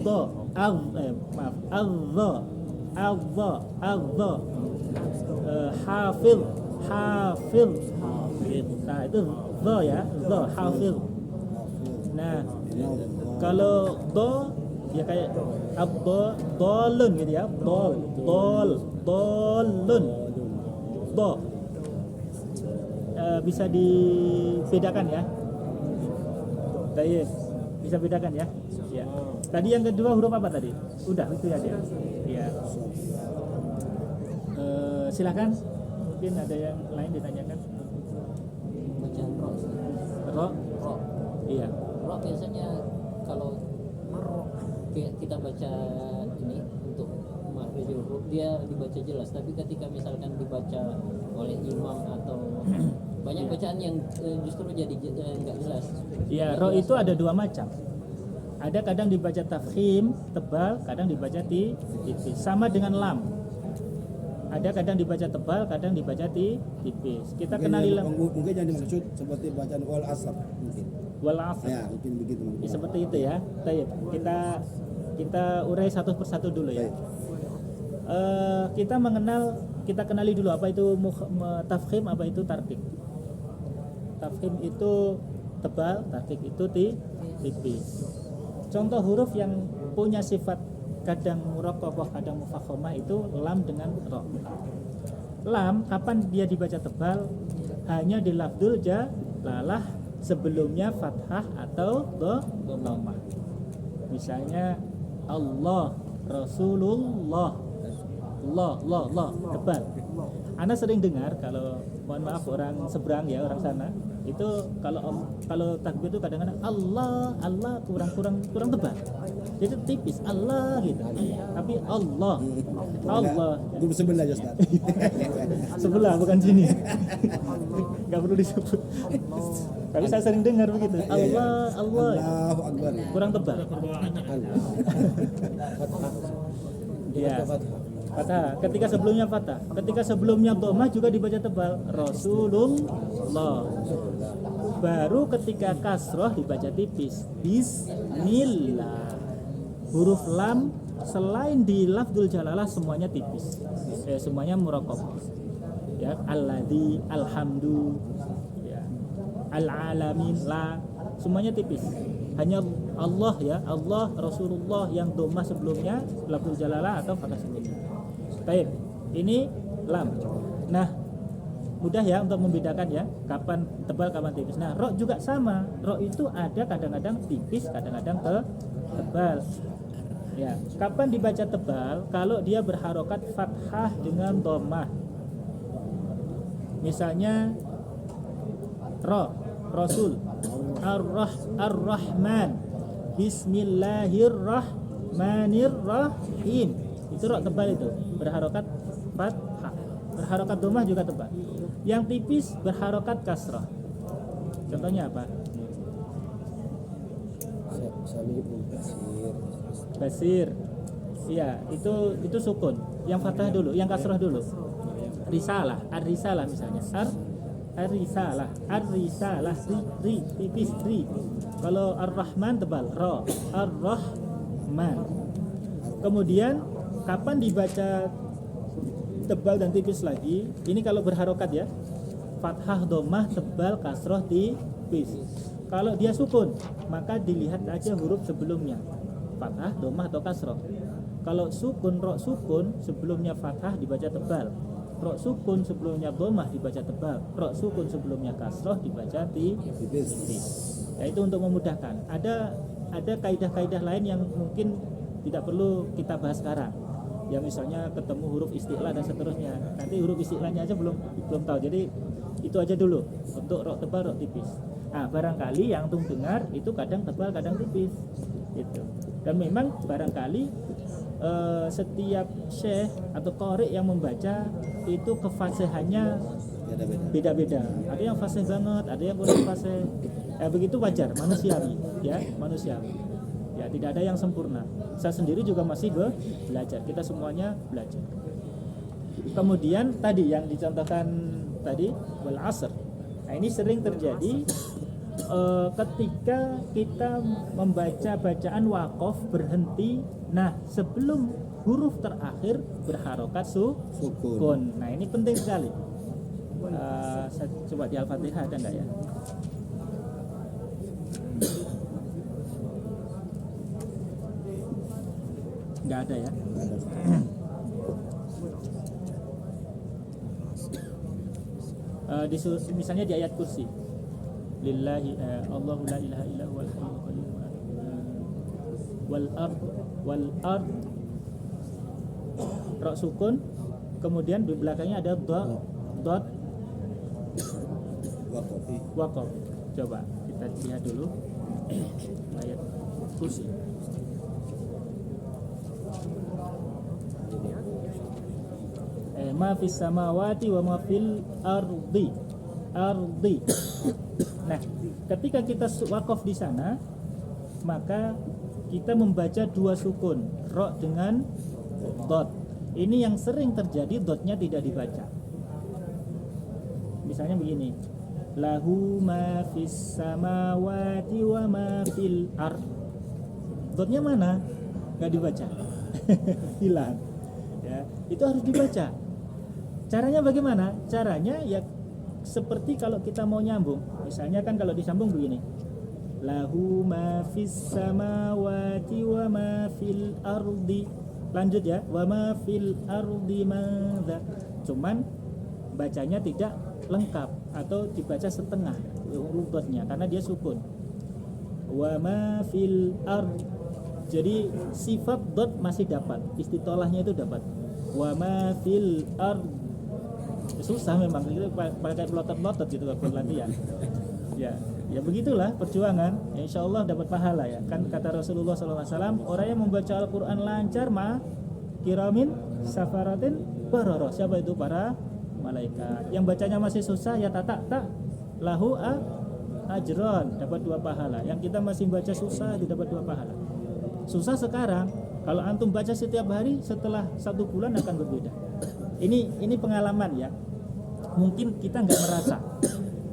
Do. hafil. Nah itu dha ya, dha hafil. Nah kalau do ya kayak dolun gitu ya, dolun do. Bisa dibedakan ya. Baik, bisa bedakan ya. Ya. Tadi yang kedua huruf apa tadi? Udah itu ya dia. Ya. Silakan. Mungkin ada yang lain ditanyakan. Bacaan ro. Ro. Ro. Iya. Ro biasanya kalau kita baca ini untuk makhrajul huruf dia dibaca jelas, tapi ketika misalkan dibaca oleh imam atau banyak bacaan yang justru jadi nggak jelas. Iya, ro itu ada dua macam. Ada kadang dibaca tafkhim tebal, kadang dibaca tipis. Sama dengan lam. Ada kadang dibaca tebal, kadang dibaca tipis. Kita kenali lam. Mungkin yang dimaksud seperti bacaan wal asr mungkin. Wal asr. Ya, mungkin begitu. Ya, seperti itu ya. Baik, kita urai satu persatu dulu ya. Kita kenali dulu apa itu tafkhim, apa itu tarqiq. Tafkhim itu tebal, tarqiq itu tipis. Contoh huruf yang punya sifat kadang muraqqabah, kadang mufakhamah itu lam dengan ro. Lam kapan dia dibaca tebal? Hanya di lafdzul jalalah sebelumnya fathah atau dhammah. Misalnya Allah, Rasulullah, Allah, tebal. Anda sering dengar kalau mohon maaf orang seberang ya, orang sana itu kalau takbir itu kadang-kadang Allah kurang tebal. Jadi tipis Allah gitu. Tapi Allah. Itu sebelah aja Ustaz. Sebelah bukan sini. Enggak perlu disebut. Tapi saya sering dengar begitu. Allah. Allahu Akbar. Kurang tebal. Iya. Fathah. Ketika sebelumnya fathah, ketika sebelumnya dhammah juga dibaca tebal. Rasulullah. Baru ketika kasroh dibaca tipis. Bismillah. Huruf lam selain di lafdzul jalalah semuanya tipis. Semuanya muraqqabah. Ya, alladzi, alhamdu, ya. Al-alamin, la, semuanya tipis. Hanya Allah ya, Allah, Rasulullah yang dhammah sebelumnya, lafdzul jalalah atau fathah sebelumnya. Baik, ini lam. Nah, mudah ya untuk membedakan ya, kapan tebal, kapan tipis. Nah, ro juga sama. Ro itu ada kadang-kadang tipis, kadang-kadang tebal. Ya, kapan dibaca tebal? Kalau dia berharokat fathah dengan dhammah. Misalnya ro, Rasul, Ar-Rahman, Bismillahirrahmanirrahim. Itu ro tebal itu, berharokat fathah. Berharokat dhammah juga tebal. Yang tipis berharokat kasrah. Contohnya apa? Basir. Iya, itu sukun. Yang fathah dulu, yang kasrah dulu. Risalah, ar-risalah misalnya. Ar-risalah, ri, tipis, ri. Kalau ar-Rahman tebal, ra, ar-Rahman. Kemudian kapan dibaca tebal dan tipis lagi? Ini kalau berharokat ya. Fathah, dhammah, tebal, kasroh, tipis. Kalau dia sukun, maka dilihat aja huruf sebelumnya. Fathah, dhammah atau kasroh. Kalau sukun, ro sukun sebelumnya fathah dibaca tebal. Ro sukun sebelumnya dhammah dibaca tebal. Ro sukun sebelumnya kasroh dibaca tipis. Ya, itu untuk memudahkan. Ada kaidah-kaidah lain yang mungkin tidak perlu kita bahas sekarang. Ya misalnya ketemu huruf isti'la dan seterusnya. Nanti huruf isti'lanya aja belum tahu. Jadi itu aja dulu untuk ro tebal, ro tipis. Nah, barangkali yang antum dengar itu kadang tebal, kadang tipis. Gitu. Dan memang barangkali setiap syekh atau qari yang membaca itu kefasihannya beda-beda. Ada yang fasih banget, ada yang kurang fasih. Begitu wajar, manusiawi, ya, manusiawi. Ya, tidak ada yang sempurna. Saya sendiri juga masih belajar. Kita semuanya belajar. Kemudian tadi yang dicontohkan tadi wal asr. Nah, ini sering terjadi ketika kita membaca bacaan waqaf berhenti, nah sebelum huruf terakhir berharokat sukun. Nah ini penting sekali. Saya coba di Al-Fatihah ada nggak ya? Nggak ada ya. Misalnya di ayat kursi, lillahi Allahu la ilaha illa huwal hayyul qayyum wal ard ra sukun, kemudian di belakangnya ada dot waqaf. Coba kita lihat dulu ayat kursi. Ma fis samawati wa ma fil ardi. Nah, ketika kita wakaf di sana, maka kita membaca dua sukun, ro dengan dot. Ini yang sering terjadi, dotnya tidak dibaca. Misalnya begini, lahu ma fis samawati wa ma fil ard. Dotnya mana? Gak dibaca. Hilang. Ya, itu harus dibaca. Caranya bagaimana? Caranya ya seperti kalau kita mau nyambung. Misalnya kan kalau disambung begini, lahu ma fis samawati wa ma fil ardi. Lanjut ya, wa ma fil ardi madza. Cuman bacanya tidak lengkap atau dibaca setengah huruf dotnya karena dia sukun. Wa ma fil ard. Jadi sifat dot masih dapat, istitolahnya itu dapat. Wa ma fil ard. Susah memang, itu pakai pelotot-pelotot gitu kalau latihan. Ya begitulah perjuangan. Ya, insya Allah dapat pahala ya. Kan kata Rasulullah SAW, orang yang membaca Al-Quran lancar kiramin safaratin baroroh. Siapa itu? Para malaikat. Yang bacanya masih susah ya tak lahu ajron, dapat 2 pahala. Yang kita masih baca susah itu dapat 2 pahala. Susah sekarang, kalau antum baca setiap hari, setelah 1 bulan akan berbeda. Ini pengalaman ya. Mungkin kita nggak merasa,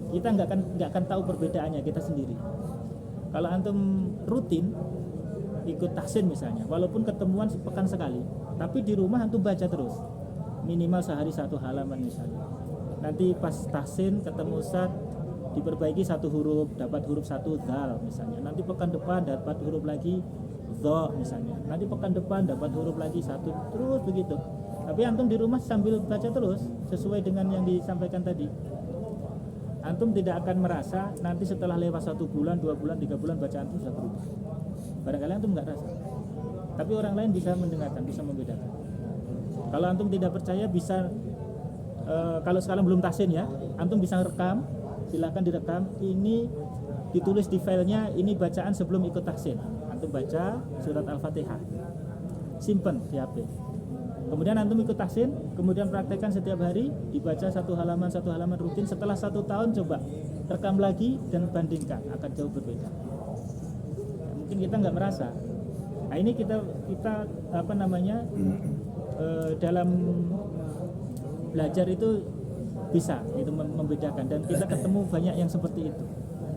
kita nggak akan tahu perbedaannya kita sendiri. Kalau antum rutin ikut tahsin misalnya, walaupun ketemuan sepekan sekali, tapi di rumah antum baca terus, minimal sehari 1 halaman misalnya. Nanti pas tahsin ketemu Ustaz, diperbaiki 1 huruf, dapat huruf 1 dzal misalnya. Nanti pekan depan dapat huruf lagi dha misalnya. Nanti pekan depan dapat huruf lagi 1, terus begitu. Tapi antum di rumah sambil baca terus sesuai dengan yang disampaikan tadi. Antum tidak akan merasa nanti setelah lewat 1 bulan, 2 bulan, 3 bulan bacaan antum sudah berubah. Barangkali antum nggak rasa. Tapi orang lain bisa mendengarkan, bisa membedakan. Kalau antum tidak percaya bisa kalau sekarang belum tahsin ya, antum bisa rekam, silakan direkam. Ini ditulis di filenya, ini bacaan sebelum ikut tahsin. Antum baca surat Al-Fatihah, simpen di HP. Kemudian antum ikut tahsin, kemudian praktekkan setiap hari, dibaca 1 halaman rutin. Setelah 1 tahun coba rekam lagi dan bandingkan, akan jauh berbeda. Ya, mungkin kita nggak merasa. Nah ini kita dalam belajar itu bisa itu membedakan, dan kita ketemu banyak yang seperti itu.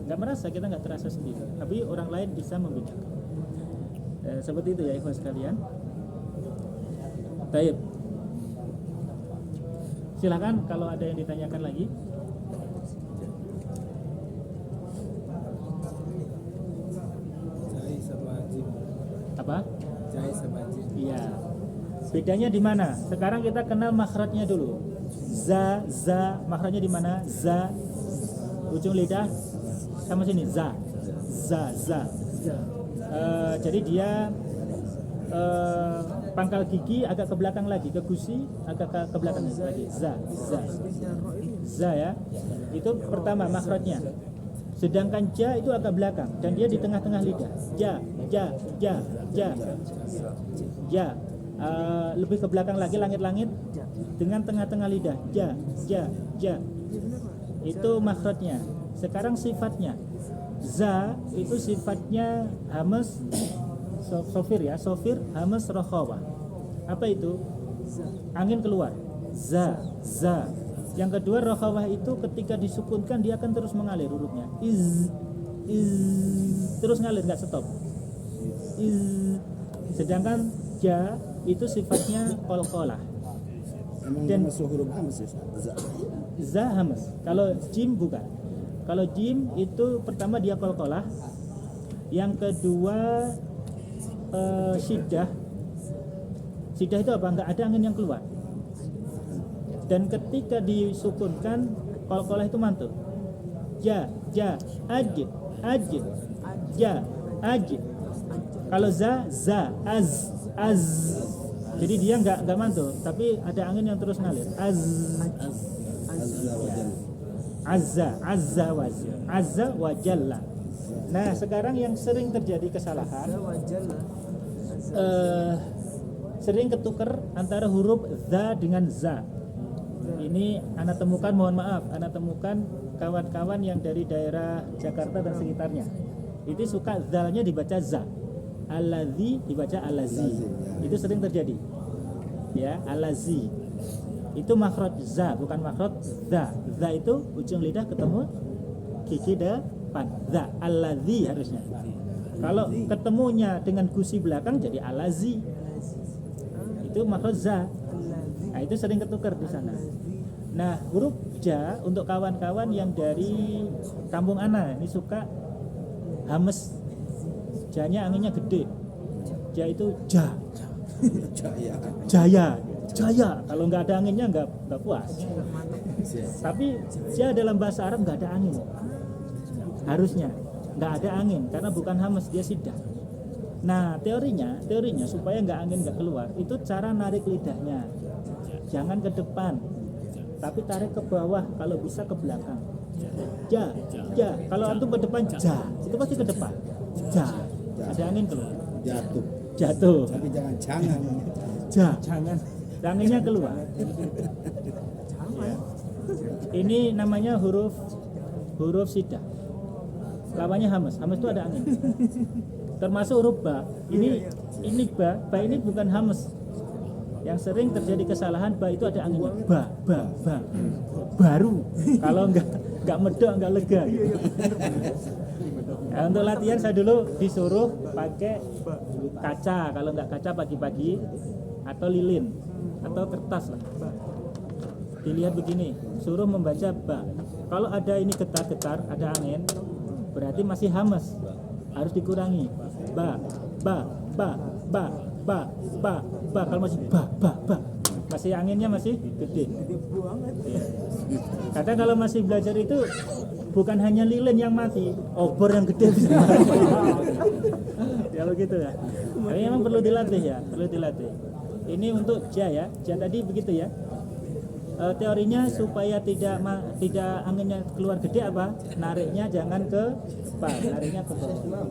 Nggak merasa, kita nggak terasa sendiri, tapi orang lain bisa membedakan. Seperti itu ya ikhwan sekalian. Baik. Silakan kalau ada yang ditanyakan lagi. Apa? Iya. Bedanya di mana? Sekarang kita kenal makhrajnya dulu. Za, makhrajnya di mana? Za. Ujung lidah sama sini. Za. Jadi dia pangkal gigi agak ke belakang lagi, ke gusi agak ke belakang lagi. Za ya. Itu pertama makhrajnya. Sedangkan ja itu agak belakang dan dia di tengah-tengah lidah. Ja. Lebih ke belakang lagi, langit-langit dengan tengah-tengah lidah. Ja. Itu makhrajnya. Sekarang sifatnya. Za itu sifatnya hamas sofir ya, sofir hamas rokhawah. Apa itu? Angin keluar. Za. Yang kedua rokhawah itu ketika disukunkan dia akan terus mengalir hurufnya. terus ngalir nggak stop. Sedangkan ja itu sifatnya qalqalah. Emang Dan- masuk huruf hamas ya Ustaz? Za hamas. Kalau jim bukan. Kalau jim itu pertama dia qalqalah. Yang kedua syiddah. Syiddah itu apa? Enggak ada angin yang keluar. Dan ketika disukunkan qalqalah itu mantul. Ja, ajid, ja, ajid. Kalau za, az. Jadi dia enggak mantul, tapi ada angin yang terus ngalir. Azza wa jalla. Nah, sekarang yang sering terjadi kesalahan sering ketuker antara huruf za dengan za. Ini anak temukan, mohon maaf, anak temukan kawan-kawan yang dari daerah Jakarta dan sekitarnya. Itu suka zalnya dibaca za. Allazi dibaca alazi. Itu sering terjadi. Ya, alazi. Itu makhraj za, bukan makhraj za. Za itu ujung lidah ketemu gigi depan. Za, allazi harusnya. Kalau ketemunya dengan gusi belakang jadi alazi. Itu makhraj za. Nah, itu sering ketukar di sana. Nah, huruf ja untuk kawan-kawan yang dari kampung Ana ini suka hames. Ja-nya anginnya gede. Ja itu ja. Jaya. Kalau nggak ada anginnya nggak puas. Tapi ja dalam bahasa Arab nggak ada angin. Harusnya nggak ada angin karena bukan hames, dia siddah. Nah, teorinya supaya nggak angin nggak keluar, itu cara narik lidahnya. Jangan ke depan, tapi tarik ke bawah, kalau bisa ke belakang. Ja. Kalau antum ke depan, ja, itu pasti ke depan. Ja, ada angin keluar. Jatuh. Tapi jangan. Ja, jangan. Anginnya keluar. Ya. Ini namanya huruf siddah. Lawannya hamas. Hamas itu ada angin. Termasuk huruf ba. Ini ba ini bukan hamas. Yang sering terjadi kesalahan ba itu ada anginnya. Ba. Baru. Kalau enggak medok, enggak lega. Nah, untuk latihan saya dulu disuruh pakai kaca. Kalau enggak kaca pagi-pagi atau lilin atau kertas lah. Dilihat begini, suruh membaca ba. Kalau ada ini getar-getar, ada angin, berarti masih hamas. Harus dikurangi. Ba. Kalau masih ba. Masih anginnya masih gede. Ya. Kadang kalau masih belajar itu bukan hanya lilin yang mati, obor yang gede bisa mati. Ya begitu ya. Tapi memang perlu dilatih ya, Ini untuk ja ya. Ja tadi begitu ya. Teorinya supaya tidak anginnya keluar gede apa? Nariknya jangan ke depan, nariknya ke bawah.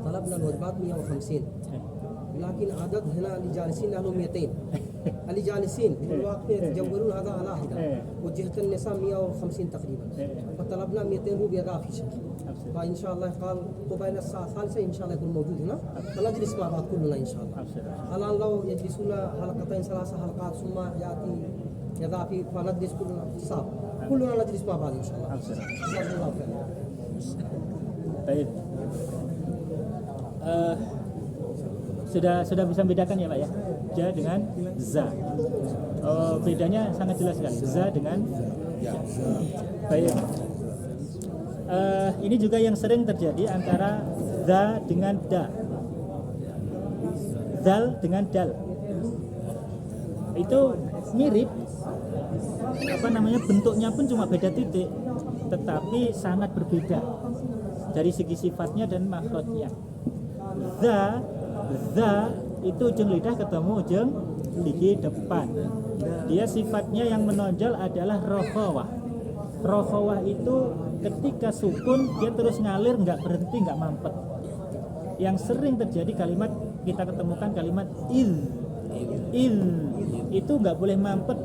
طلبنا الوجبات 150 لكن عدد هنا الجالسين له 200 الجالسين الواقفين يتجولون هذا على هذا وجهة النساء 150 تقريبا فطلبنا 200 روبية ضافي فإن شاء الله قال قبيل الساعة الثالثة إن شاء الله يكون موجود هنا فنجلس مع بعض كلنا إن شاء الله الآن لو يجلسون حلقتين 3 حلقات ثم يأتي يضافي فنجلس كلنا نجلس مع بعض إن شاء الله جزاكم الله خير. Baik. Sudah bisa bedakan ya Pak ya? Ja dengan za. Bedanya sangat jelas kan? Za dengan ja. Baik. Ini juga yang sering terjadi antara za dengan da. Zal dengan dal. Itu mirip. Bentuknya pun cuma beda titik, tetapi sangat berbeda dari segi sifatnya dan makhrajnya. Za itu ujung lidah ketemu ujung gigi depan. Dia sifatnya yang menonjol adalah rokhawah. Rokhawah itu ketika sukun dia terus ngalir, nggak berhenti, nggak mampet. Yang sering terjadi kalimat kita ketemukan kalimat il itu nggak boleh mampet.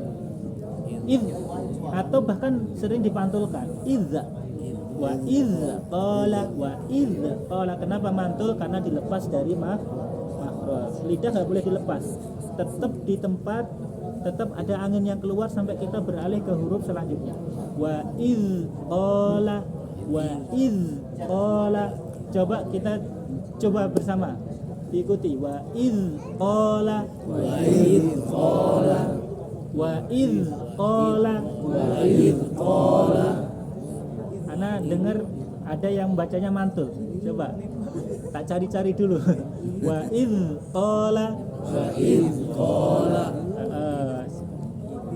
Atau bahkan sering dipantulkan idza wa idza qala. Kenapa mantul? Karena dilepas dari makhraj. Lidah nggak boleh dilepas, tetap di tempat, tetap ada angin yang keluar sampai kita beralih ke huruf selanjutnya. Wa idza qala Wa iz qala. Coba kita coba bersama. Ikuti wa iz qala. Wa iz qala. Wa iz qala. Wa iz qala. Ana dengar ada yang bacanya mantul. Coba tak cari-cari dulu. Wa iz qala. Wa iz qala.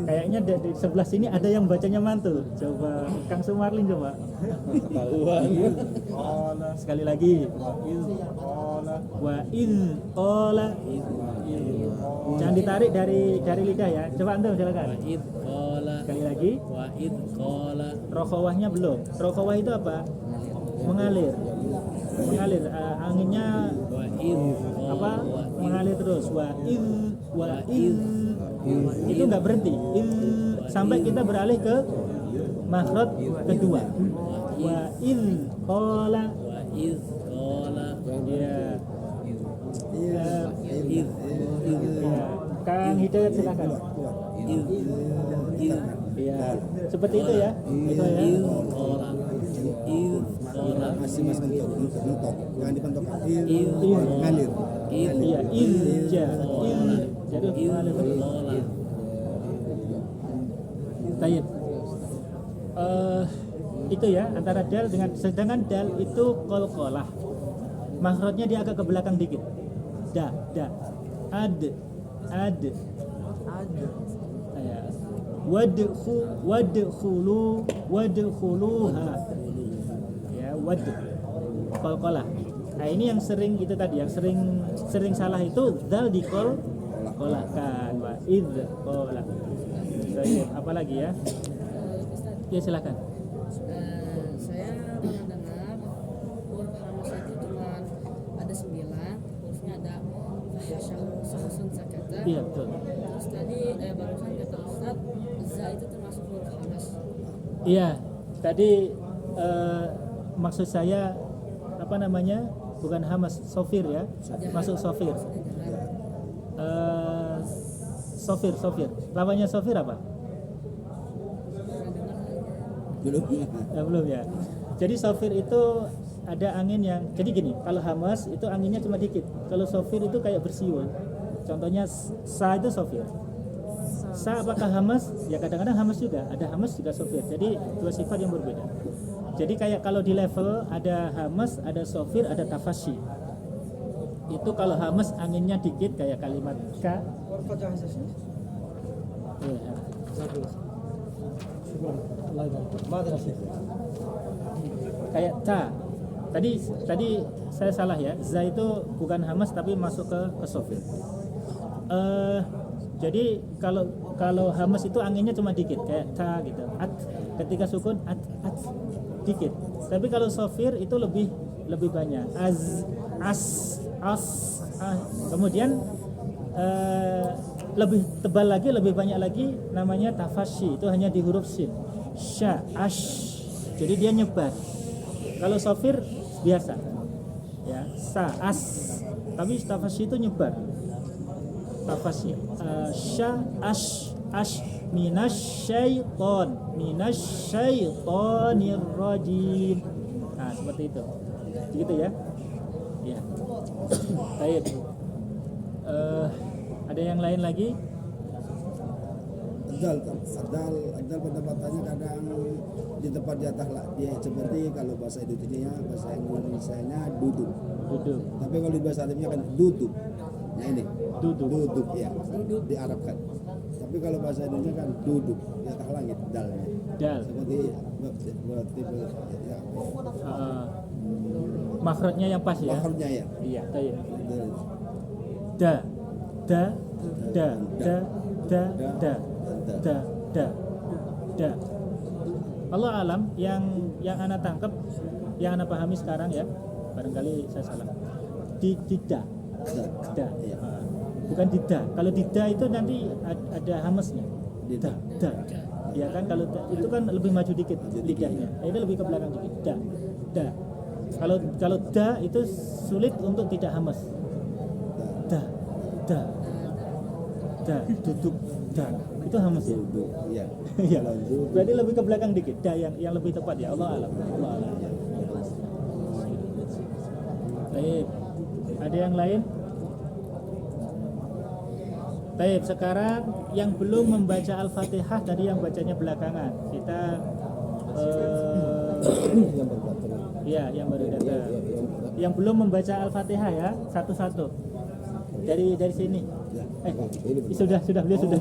Kayaknya di sebelah sini ada yang bacanya mantul. Coba Kang Sumarlin coba. Sekali lagi. Wa iz qala. Jangan ditarik dari lidah ya. Coba antum silakan. Id qala Sekali lagi. wa id qala Rokhawahnya belum. Rokhawah itu apa? Mengalir. Mengalir. Anginnya wa id apa? Mengalir terus. Wa iz itu nggak berhenti. Sampai kita beralih ke makhraj kedua. Wa iz qala. wa id qala Ya. id Ya. Kang Hidayat silakan. id Ya. Seperti itu ya. Itu ya. id qala id qala Masih mentok. Jangan dipantokkan. id Ngalir. Iya, ilja. Jadi mengalir terus. qala Baik. Itu ya antara dal dengan, sedangkan dal itu qalqalah. Makhrajnya dia agak ke belakang dikit. Da. Ad. Ya. Wadkhuluha. Ya, qalqalah. Nah, ini yang sering itu tadi, yang sering salah itu dal diqalqalahkan. Wa id qala. Baik, apa lagi ya? Ya silakan. Saya pernah dengar huruf hamzah itu cuma ada 9, hurufnya ada sahsun sakata. Iya betul. Terus tadi barusan kata Ustaz, za itu termasuk huruf hamzah. Iya, tadi maksud saya apa namanya? Bukan hamas, sofir ya. Masuk sofir. Sofir. Lawannya sofir apa? Belum. Belum ya. Jadi sofir itu ada angin yang, jadi gini, kalau hamas itu anginnya cuma dikit. Kalau sofir itu kayak bersiul. Contohnya sa itu sofir. Sa apakah hamas? Ya kadang-kadang hamas juga. Ada hamas juga sofir. Jadi dua sifat yang berbeda. Jadi kayak kalau di level ada hamas, ada sofir, ada tafasyi. Itu kalau hamas anginnya dikit kayak kalimat ka. ورقة جاهزة شيخ؟ Ya. شكرا الله يبارك ماذا يا شيخ؟ Kayak ta. Tadi saya salah ya. Za itu bukan hamas tapi masuk ke sofir. Jadi kalau hamas itu anginnya cuma dikit kayak ta gitu. At, ketika sukun at dikit. Tapi kalau sofir itu lebih banyak. Kemudian lebih tebal lagi, lebih banyak lagi, namanya tafasyi. Itu hanya di huruf sin. Sya, ash. Jadi dia nyebar. Kalau sofir biasa. Ya, sa, as. Tapi tafasyi itu nyebar. Tafasyi. Sya, ash. Minasyaitonir rajim. Nah, seperti itu. Begitu ya. Ya. Baik. Ada yang lain lagi? Adal pendapatannya kadang di tempat di atas lah. Dia seperti kalau bahasa Indonesianya duduk. Tapi kalau di bahasa Arabnya kan duduk. Nah ini duduk ya. Diarabkan. Tapi kalau bahasa Indonesia kan duduk di atas langit dalnya. Dal. Seperti ya. Makhrajnya yang pas ya. Makhrajnya ya. Iya, baik. Da. Allah alam, yang ana tangkap, yang ana pahami sekarang ya, barangkali saya salah. Di da. Iya. Bukan dida. Kalau dida itu nanti ada hamasnya. Da. Ya kan, kalau itu kan lebih maju dikit lidahnya. Ini lebih ke belakang dikit. Da. Kalau da itu sulit untuk tidak hamas. Da. da, duduk da. Itu hamas ya. Duduk, ya. Iya. Kalau duduk, Berarti lebih ke belakang dikit. Da yang lebih tepat ya. Allah alam. Allah alam. Baik. Ada yang lain? Baik, sekarang yang belum membaca Al-Fatihah tadi yang bacanya belakangan. Kita yang berbelakang. ya, yang baru datang. Yang belum membaca Al-Fatihah ya, satu-satu. Dari sini. Sudah beliau sudah.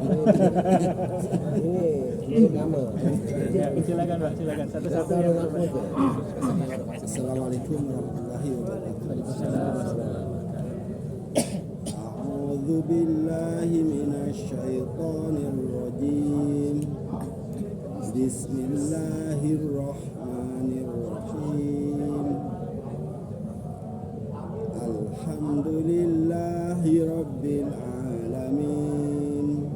Ini nama. Ya, silakan Pak, silakan. Satu-satu yang belum baca. Assalamualaikum warahmatullahi wabarakatuh. Waalaikumsalam. A'udzu billahi minasyaitonir rajim. Bismillahirrahmanirrahim. Alhamdulillahi rabbil alamin.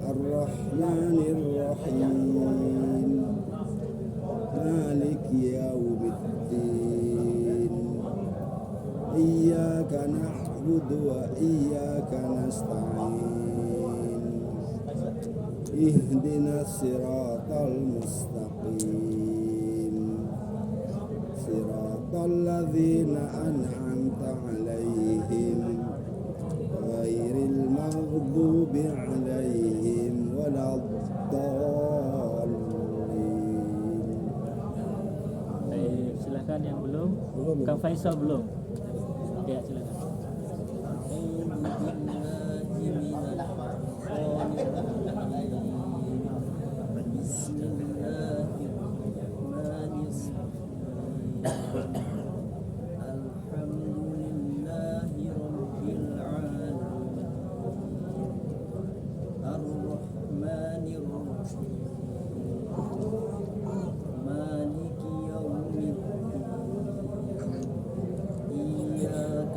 Ar-Rahmanir Rahim. Maliki yaumiddin. Iyyaka na'budu wa iyyaka nasta'in. Ihdinas siratal mustaqim. Siratal ladzina an'amta 'alaihim ghairil maghdubi 'alaihim waladdallin. Baik, silakan yang belum. Kang Faisal belum. Ya, silakan. إياك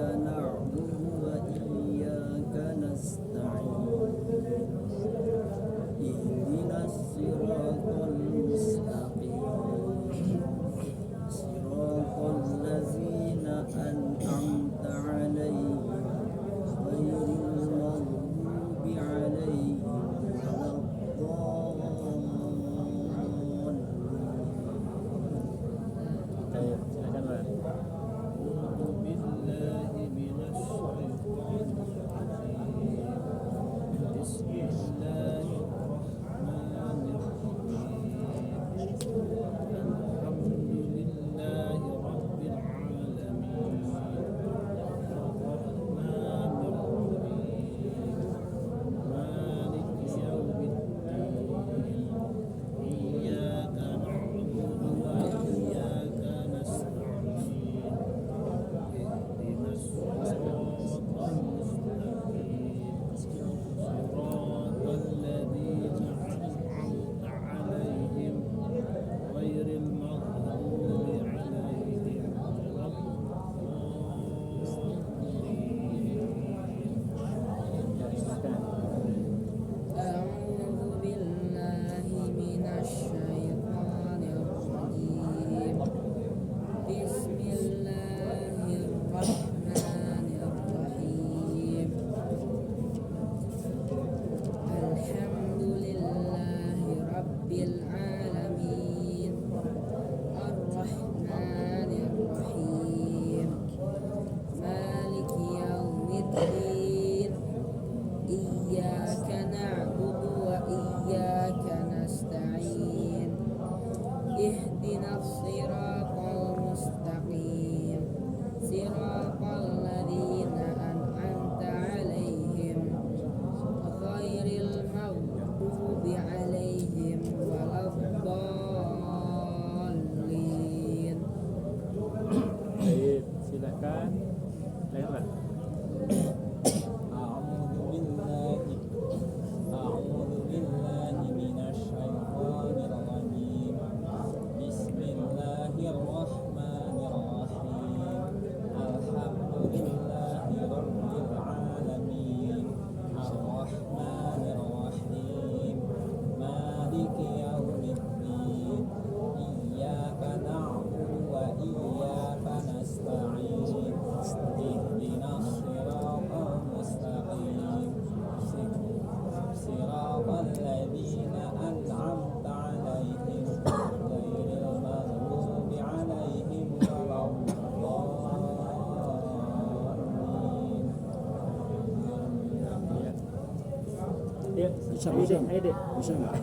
Ya, Bisa, ayo bisa. deh, ayo deh. Bisa nggak?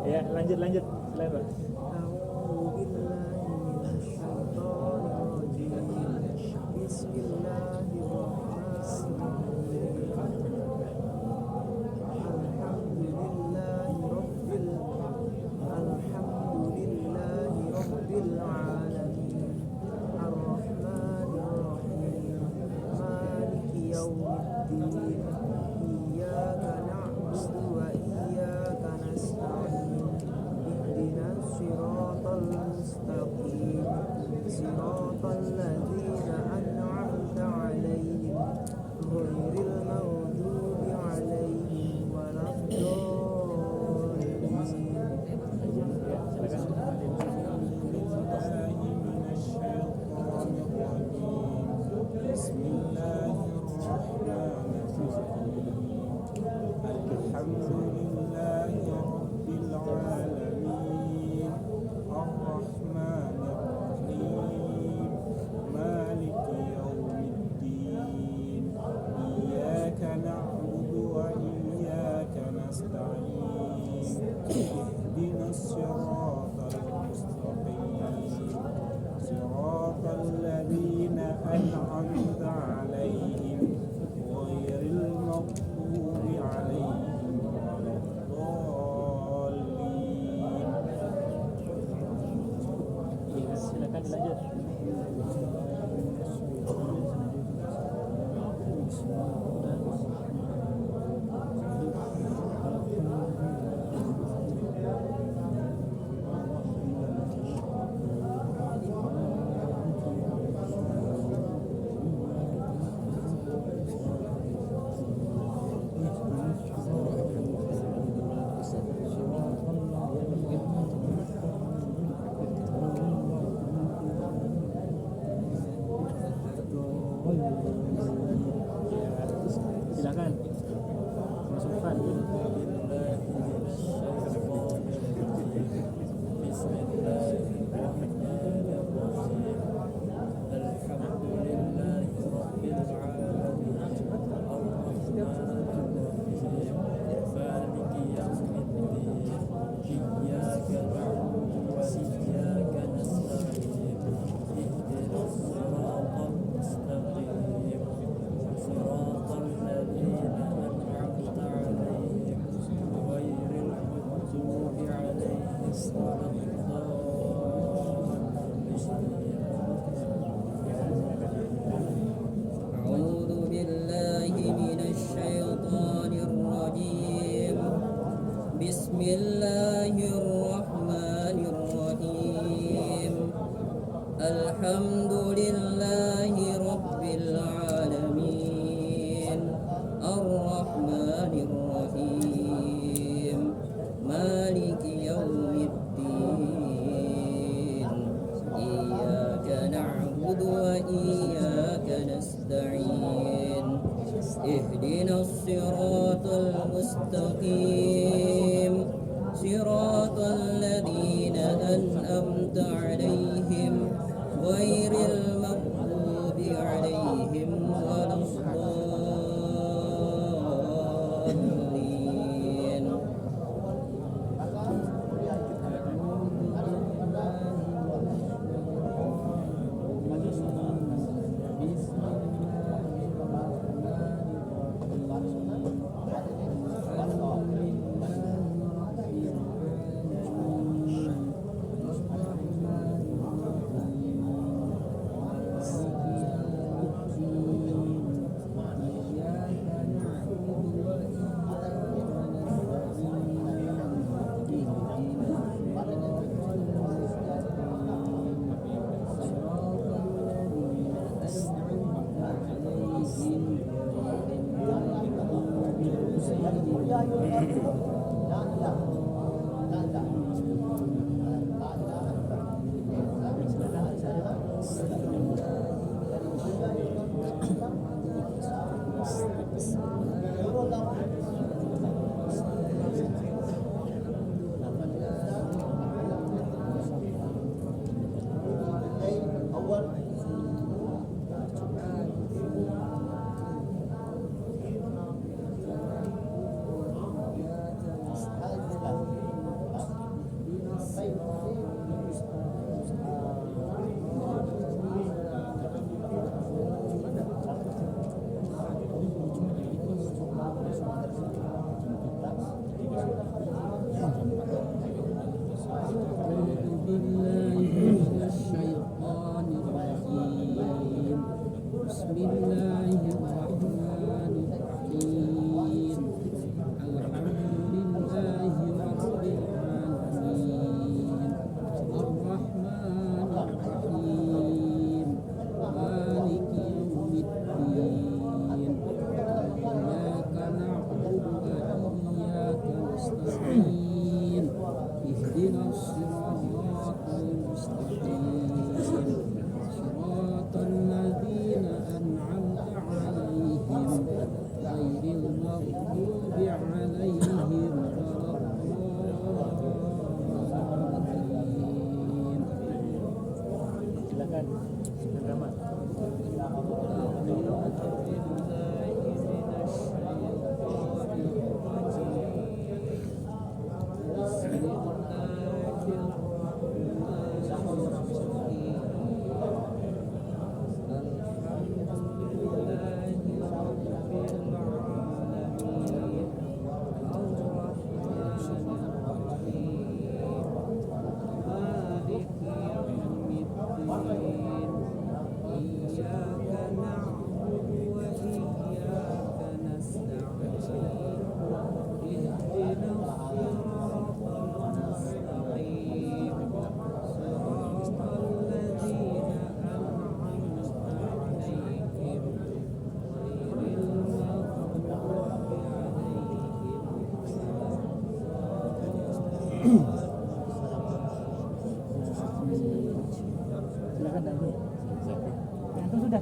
Ya, lanjut. Silakan, Pak. Iya, silakan dilanjut. Silakan. Mas Irfan. أعوذ بالله من الشيطان الرجيم بسم الله الرحمن الرحيم الحمد لله رب العالمين الرحمن الرحيم مالك يوم الدين إياك نعبد وإياك نستعين اهدنا الصراط المستقيم صراط الذين أنعمت عليهم غير المغضوب عليهم ولا الضالين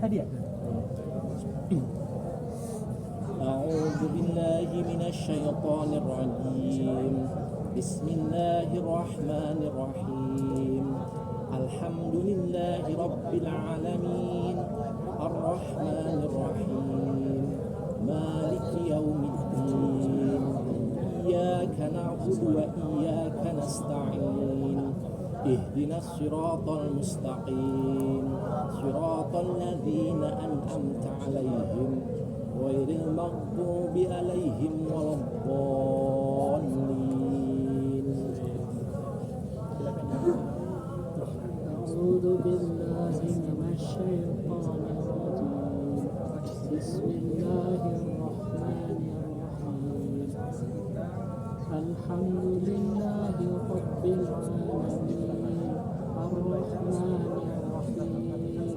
tadi ya? أعوذ بالله من الشيطان الرجيم بسم الله الرحمن الرحيم الحمد لله رب العالمين الرحمن الرحيم مالك يوم الدين إياك نعبد وإياك نستعين اهدنا الصراط المستقيم صراط الذين أنعمت عليهم غير المغضوب عليهم ولا الضالين. أعوذ بالله من الشيطان الرجيم بسم الله الرحمن الرحيم الحمد لله رب العالمين الرحمن الرحيم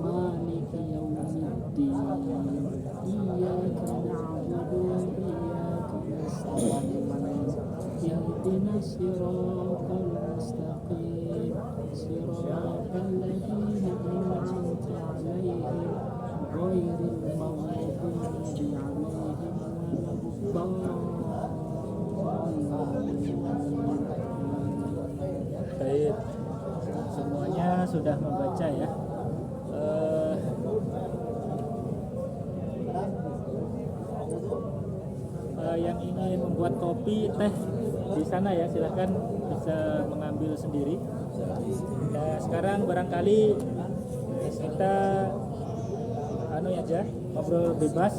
مالك يوم الدين إياك نعبد وإياك نستعين اهدنا الصراط المستقيم صراط الذين أنعمت عليهم غير المغضوب عليهم ولا الضالين. Baik, semuanya sudah membaca ya. Yang ingin membuat kopi, teh di sana ya, silahkan bisa mengambil sendiri. Nah, sekarang barangkali kita aja ngobrol bebas.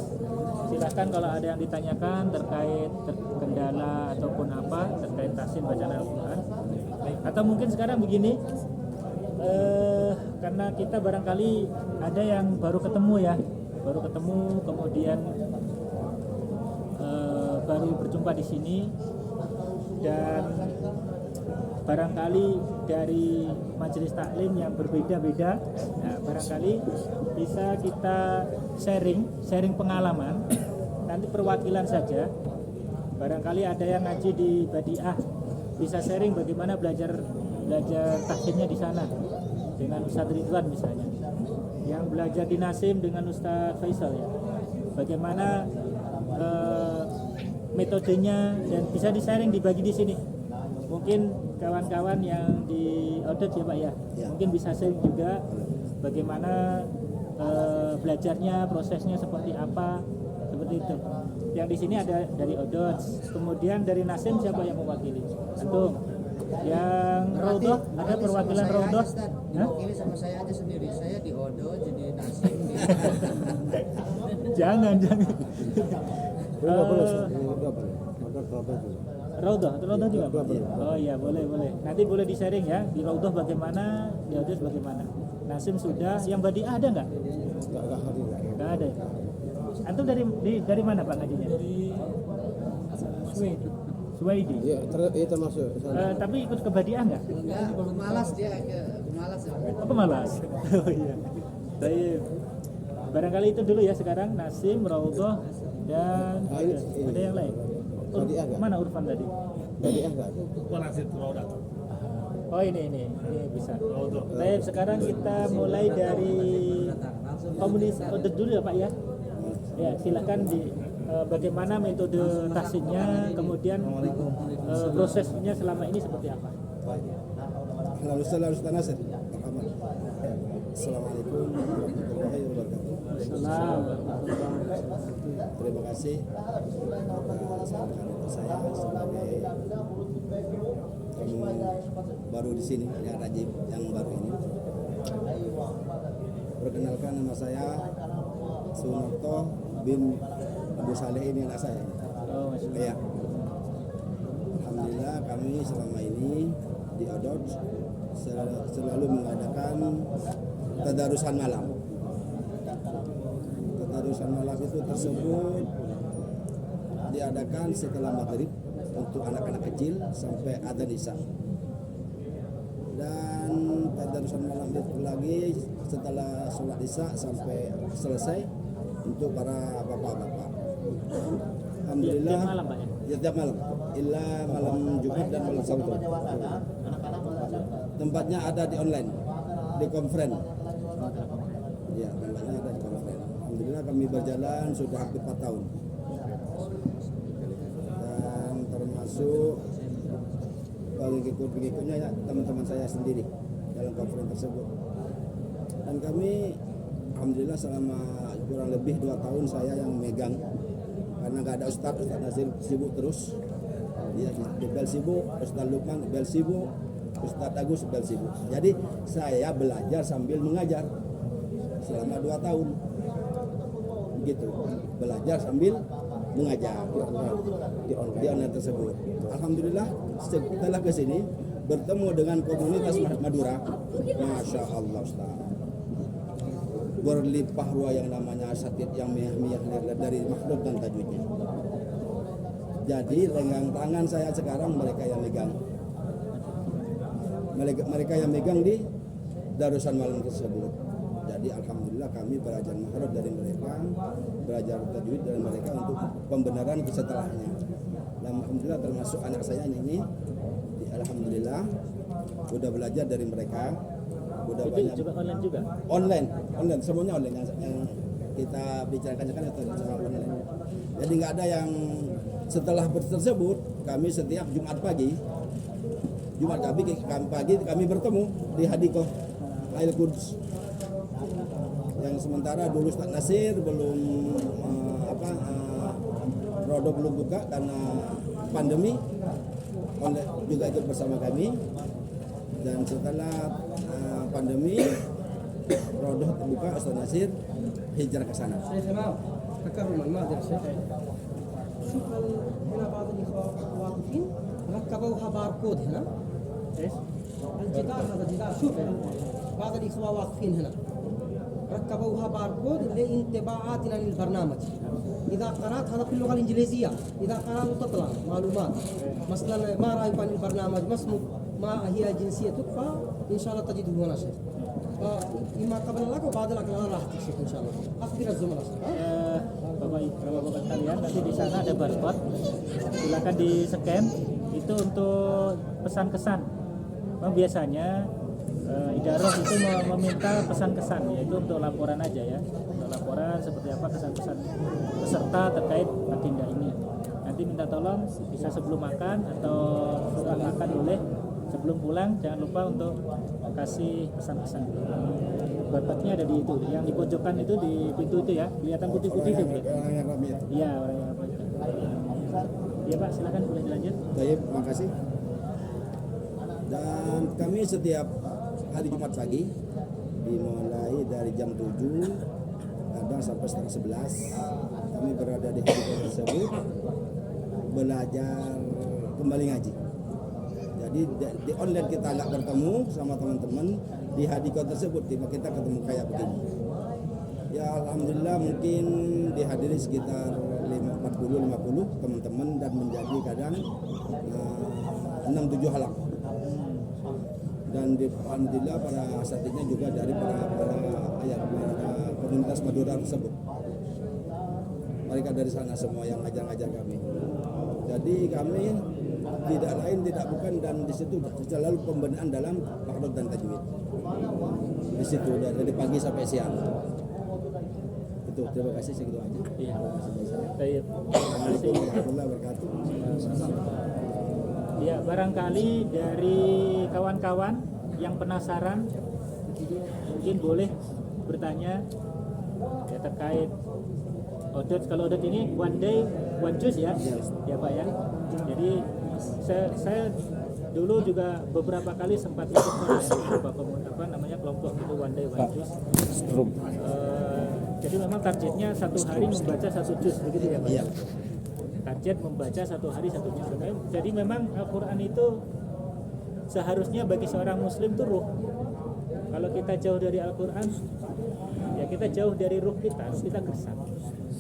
Silahkan kalau ada yang ditanyakan terkait kendala ataupun apa terkait tahsin bacaan Al-Quran. Atau mungkin sekarang begini, karena kita barangkali ada yang baru ketemu ya, kemudian baru berjumpa di sini, dan barangkali dari majelis taklim yang berbeda-beda, nah, barangkali bisa kita sharing pengalaman. Nanti perwakilan saja, barangkali ada yang ngaji di Badiah bisa sharing bagaimana belajar tahsinnya di sana dengan Ustadz Ridwan misalnya, yang belajar di Nasim dengan Ustadz Faisal ya, bagaimana metodenya, dan bisa di-sharing, dibagi di sini. Mungkin kawan-kawan yang di audit ya Pak ya, mungkin bisa sharing juga bagaimana belajarnya, prosesnya seperti apa, seperti itu. Yang di sini ada dari audit, kemudian dari Nasim siapa yang mewakili? Antum. Yang Raudhah, ada perwakilan Raudhah? Ini sama saya aja sendiri, saya di Odo jadi Nasim. Jangan. Raudhah juga. Oh iya, boleh. Nanti boleh di-sharing ya, di Raudhah bagaimana, di Audis bagaimana. Nasim sudah, yang Badiah ada nggak? Nggak ada. Antum dari mana Pak ngajinya? Dari Suwaidi. Iya, termasuk. Tapi ikut ke Badiah nggak? Enggak, malas dia, malas. Oh, pemalas. Oh iya. Baik. Barangkali itu dulu ya sekarang, Nasim, Raudhah, dan ada yang lain. Mana Urfan tadi? Oh ini bisa. Baik, sekarang kita mulai dari komunitas audit dulu ya Pak ya. Ya, silakan bagaimana metode tahsinnya, kemudian prosesnya selama ini seperti apa. Lalu Ustaz Nasir. Assalamualaikum warahmatullahi wabarakatuh. Terima kasih saya sebagai kamu baru di sini ya, Rajib yang baru ini. Perkenalkan, nama saya Sunarto bin Abu Saleh, ini anak saya. Ya. Alhamdulillah kami selama ini di Odot selalu mengadakan tadarusan malam. Tadarusan malam itu tersebut diadakan setelah maghrib untuk anak-anak kecil sampai adzan isya. Dan tadarusan malam itu lagi setelah sholat isya sampai selesai untuk para bapak-bapak. Alhamdulillah. Tiap malam Pak ya? Tiap malam. Illa malam Jumat dan malam Sabtu. Tempatnya ada di online, di conference. Ya, tempatnya ada di Konfren. Alhamdulillah kami berjalan sudah hampir 4 tahun. Dan termasuk pengikut-pengikutnya ya, teman-teman saya sendiri dalam konferen tersebut. Dan kami alhamdulillah selama kurang lebih 2 tahun saya yang megang, karena nggak ada Ustadz Nasir sibuk terus. Ya, Bel sibuk, Ustadz Lukman Bel sibuk, Ustadz Agus Bel sibuk. Jadi saya belajar sambil mengajar selama 2 tahun. Begitu, belajar sambil mengajar di online tersebut. Alhamdulillah setelah ke sini bertemu dengan komunitas Madura, Masya Allah Ustaz, berlimpah ruah yang namanya asatid yang miyah dari makhluk dan tajwidnya. Jadi lenggang tangan saya sekarang mereka yang megang, mereka yang megang di Darussan Malam tersebut. Jadi alhamdulillah kami belajar makhraj dari mereka, belajar tajwid dari mereka untuk pembenaran setelahnya. Dan alhamdulillah termasuk anak saya ini alhamdulillah udah belajar dari mereka, udah Itu banyak juga online juga. online semuanya online yang kita bicarakan kan itu semua online. Jadi nggak ada yang setelah tersebut kami setiap Jumat pagi kami bertemu di Hadikoh Al Quds. Yang sementara dulu Ustaz Nasir belum Rodo belum buka karena pandemi, juga ikut bersama kami. Dan setelah pandemi Rodo terbuka, Ustaz Nasir hijrah ke sana. تكرم المعذرة شيخ. شوف هنا بعض الإخوة واقفين ركبوها باركود هنا. Yes. الجدار هذا جدار شوف بعض الإخوة واقفين هنا ركبوها باركود لانطباعاتنا للبرنامج. إذا قرأت هذا في اللغة الإنجليزية، إذا قرأت تطلع معلومات مثلا ما رأيك عن البرنامج، ما اسمك، ما هي جنسيتك، فإن شاء الله تجده هنا شيخ. إما قبل لك وبعد لك أنا راح تكشف إن شاء الله. أخبر الزملاء. Bapak kalian nanti di sana ada barcode, silakan di scan. Itu untuk pesan kesan. Biasanya Idaroh itu meminta pesan-kesan, yaitu untuk laporan aja ya, untuk laporan seperti apa kesan-kesan peserta terkait agenda ini. Nanti minta tolong bisa sebelum makan atau setelah makan boleh, sebelum pulang jangan lupa untuk kasih pesan-pesan. Barcode-nya ada di itu, yang di pojokan itu di pintu itu ya, kelihatan putih-putih itu. Orang yang ramai itu. Iya, orang yang apa itu. Iya Pak, silakan boleh dilanjut. Baik, makasih. Dan kami setiap hari Jumat pagi dimulai dari jam 7 kadang sampai setengah 11 kami berada di hadikoh tersebut belajar kembali ngaji. Jadi di online kita nggak bertemu sama teman-teman, di hadikoh tersebut kita ketemu kayak begini. Ya alhamdulillah mungkin dihadiri sekitar 40-50 teman-teman dan menjadi kadang 6-7 halak. Dan alhamdulillah para asatidnya juga dari para komunitas Madura tersebut. Mereka dari sana semua yang ngajar-ngajar kami. Jadi kami tidak lain tidak bukan, dan di situ selalu pembenahan dalam makhraj dan tajwid. Di situ dari pagi sampai siang. Itu terima kasih segitu aja. Iya. Baik. Terima kasih. Warahmatullahi wabarakatuh. Ya, barangkali dari kawan-kawan yang penasaran mungkin boleh bertanya ya terkait Odot. Kalau Odot ini one day one juice ya, ya Pak ya. Jadi saya dulu juga beberapa kali sempat ikut kelompok itu one day one juice. Jadi memang targetnya satu hari membaca 1 juz begitu ya Pak. Iya. Target membaca 1 hari 1 juz. Jadi memang Al-Quran itu seharusnya bagi seorang muslim itu ruh. Kalau kita jauh dari Al-Quran, ya kita jauh dari ruh kita gersang.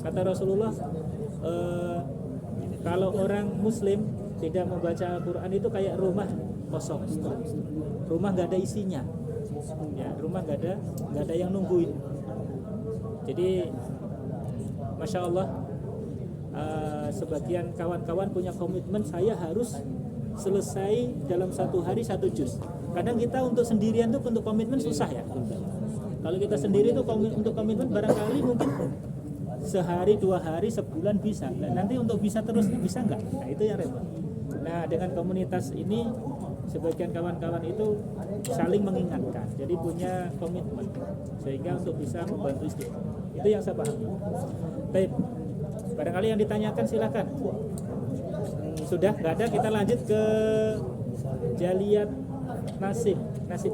Kata Rasulullah, kalau orang muslim tidak membaca Al-Quran itu kayak rumah kosong, rumah nggak ada isinya, ya rumah nggak ada yang nungguin. Jadi Masya Allah, sebagian kawan-kawan punya komitmen saya harus selesai dalam 1 hari 1 juz. Kadang kita untuk sendirian tuh untuk komitmen susah ya. Kalau kita sendiri tuh untuk komitmen barangkali mungkin sehari, 2 hari, sebulan bisa. Nah, nanti untuk bisa terus bisa nggak? Nah itu yang repot. Nah dengan komunitas ini sebagian kawan-kawan itu saling mengingatkan, jadi punya komitmen sehingga untuk bisa membantu istiqomah. Itu yang saya pahami. Baik, barangkali yang ditanyakan silakan. Sudah nggak ada, kita lanjut ke Jaliyat Nasim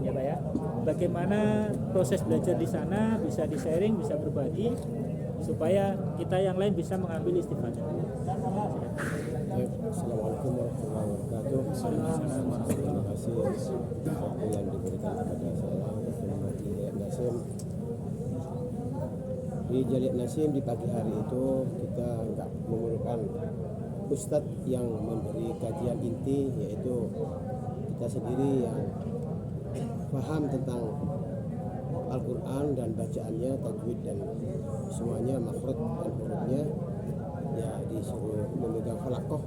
ya Pak ya. Bagaimana proses belajar di sana, bisa di-sharing, bisa berbagi supaya kita yang lain bisa mengambil istifadah. Assalamualaikum warahmatullahi wabarakatuh. Terima kasih waktu yang diberikan kepada saya di Jaliyat Nasim. Di Jaliyat Nasim di pagi hari itu kita nggak memerlukan ustadz yang memberi kajian inti, yaitu kita sendiri yang paham tentang Al-Quran dan bacaannya, tajwid dan semuanya, makhraj dan hurufnya, ya disuruh memegang falaqah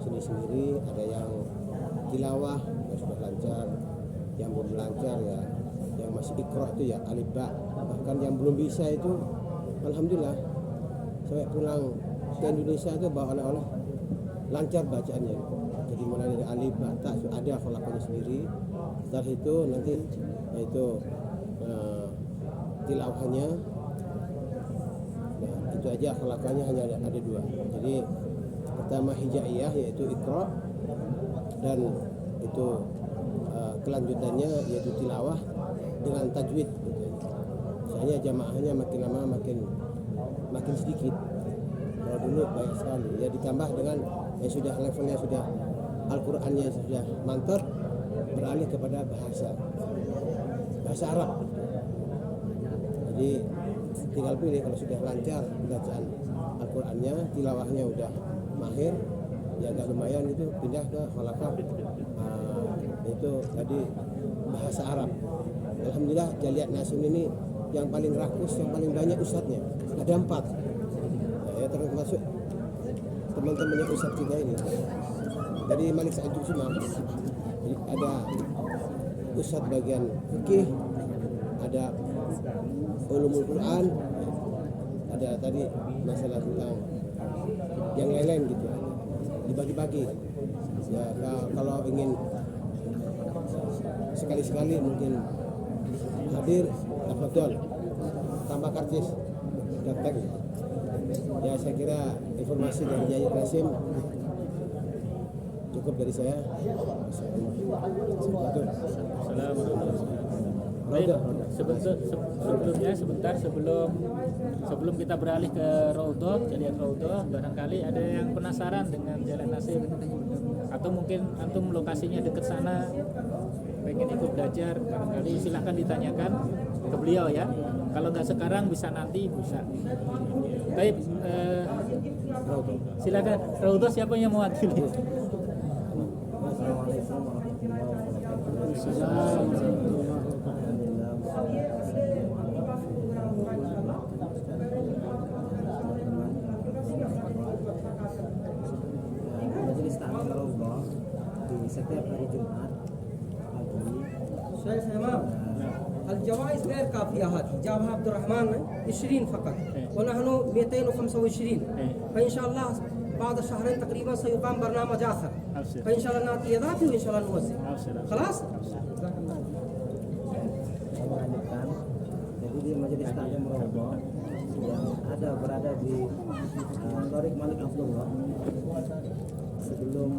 sendiri-sendiri. Ada yang tilawah yang sudah lancar, yang belum lancar ya, yang masih iqra itu ya alif ba, bahkan yang belum bisa itu alhamdulillah sampai pulang ke Indonesia itu bawa oleh-oleh lancar bacaannya. Jadi mulai dari alif ba ta ada falaqahnya sendiri. Setelah itu nanti itu tilawahnya, nah, itu aja falaqahnya hanya ada 2. Jadi pertama hijaiyah yaitu iqra, dan itu kelanjutannya yaitu tilawah dengan tajwid. Soalnya jamaahnya makin lama makin sedikit. Kalau dulu banyak sekali, ya ditambah dengan yang sudah levelnya sudah Al-Qur'annya sudah mantap, beralih kepada bahasa Arab. Jadi tinggal pilih, kalau sudah lancar bacaan Al-Qur'annya, tilawahnya udah mahir, ya agak lumayan itu pindah ke falaqah. Itu tadi bahasa Arab. Alhamdulillah Jaliyat Nasim ini yang paling rakus, yang paling banyak ustadznya. Ada 4. Ya termasuk teman-temannya ustadz kita ini. Dari Malik Sa'id Sumam ada ustadz bagian fikih, ada ulumul Quran, ada tadi masalah tentang yang lain-lain gitu, dibagi-bagi. Ya kalau ingin sekali-sekali mungkin hadir, tafadhol, tambah karcis daftar. Ya saya kira informasi dari Jaliyat Nasim cukup dari saya. Baik, sebelumnya sebentar sebelum kita beralih ke Raudhah, Jaliyat Raudhah, barangkali ada yang penasaran dengan Jaliyat Nasim atau mungkin antum lokasinya dekat sana, pengen ikut belajar, barangkali silahkan ditanyakan ke beliau ya. Kalau nggak sekarang bisa nanti, bisa. Baik, silakan Raudhah, siapa yang mewakili? Majelis Taklim Raudhah di setiap hari Jumat pagi. saya الجوائز غير كافية هذه جابها عبد الرحمن 20 فقط ونحن 225 فإن شاء الله بعد شهرين تقريبا سيقام برنامج آخر فإن شاء الله نأتي إضافي وإن شاء الله نوزع خلاص. Melanjutkan, jadi di Majelis Taklim Raudhah yang berada di Tariq Malik Abdullah, sebelum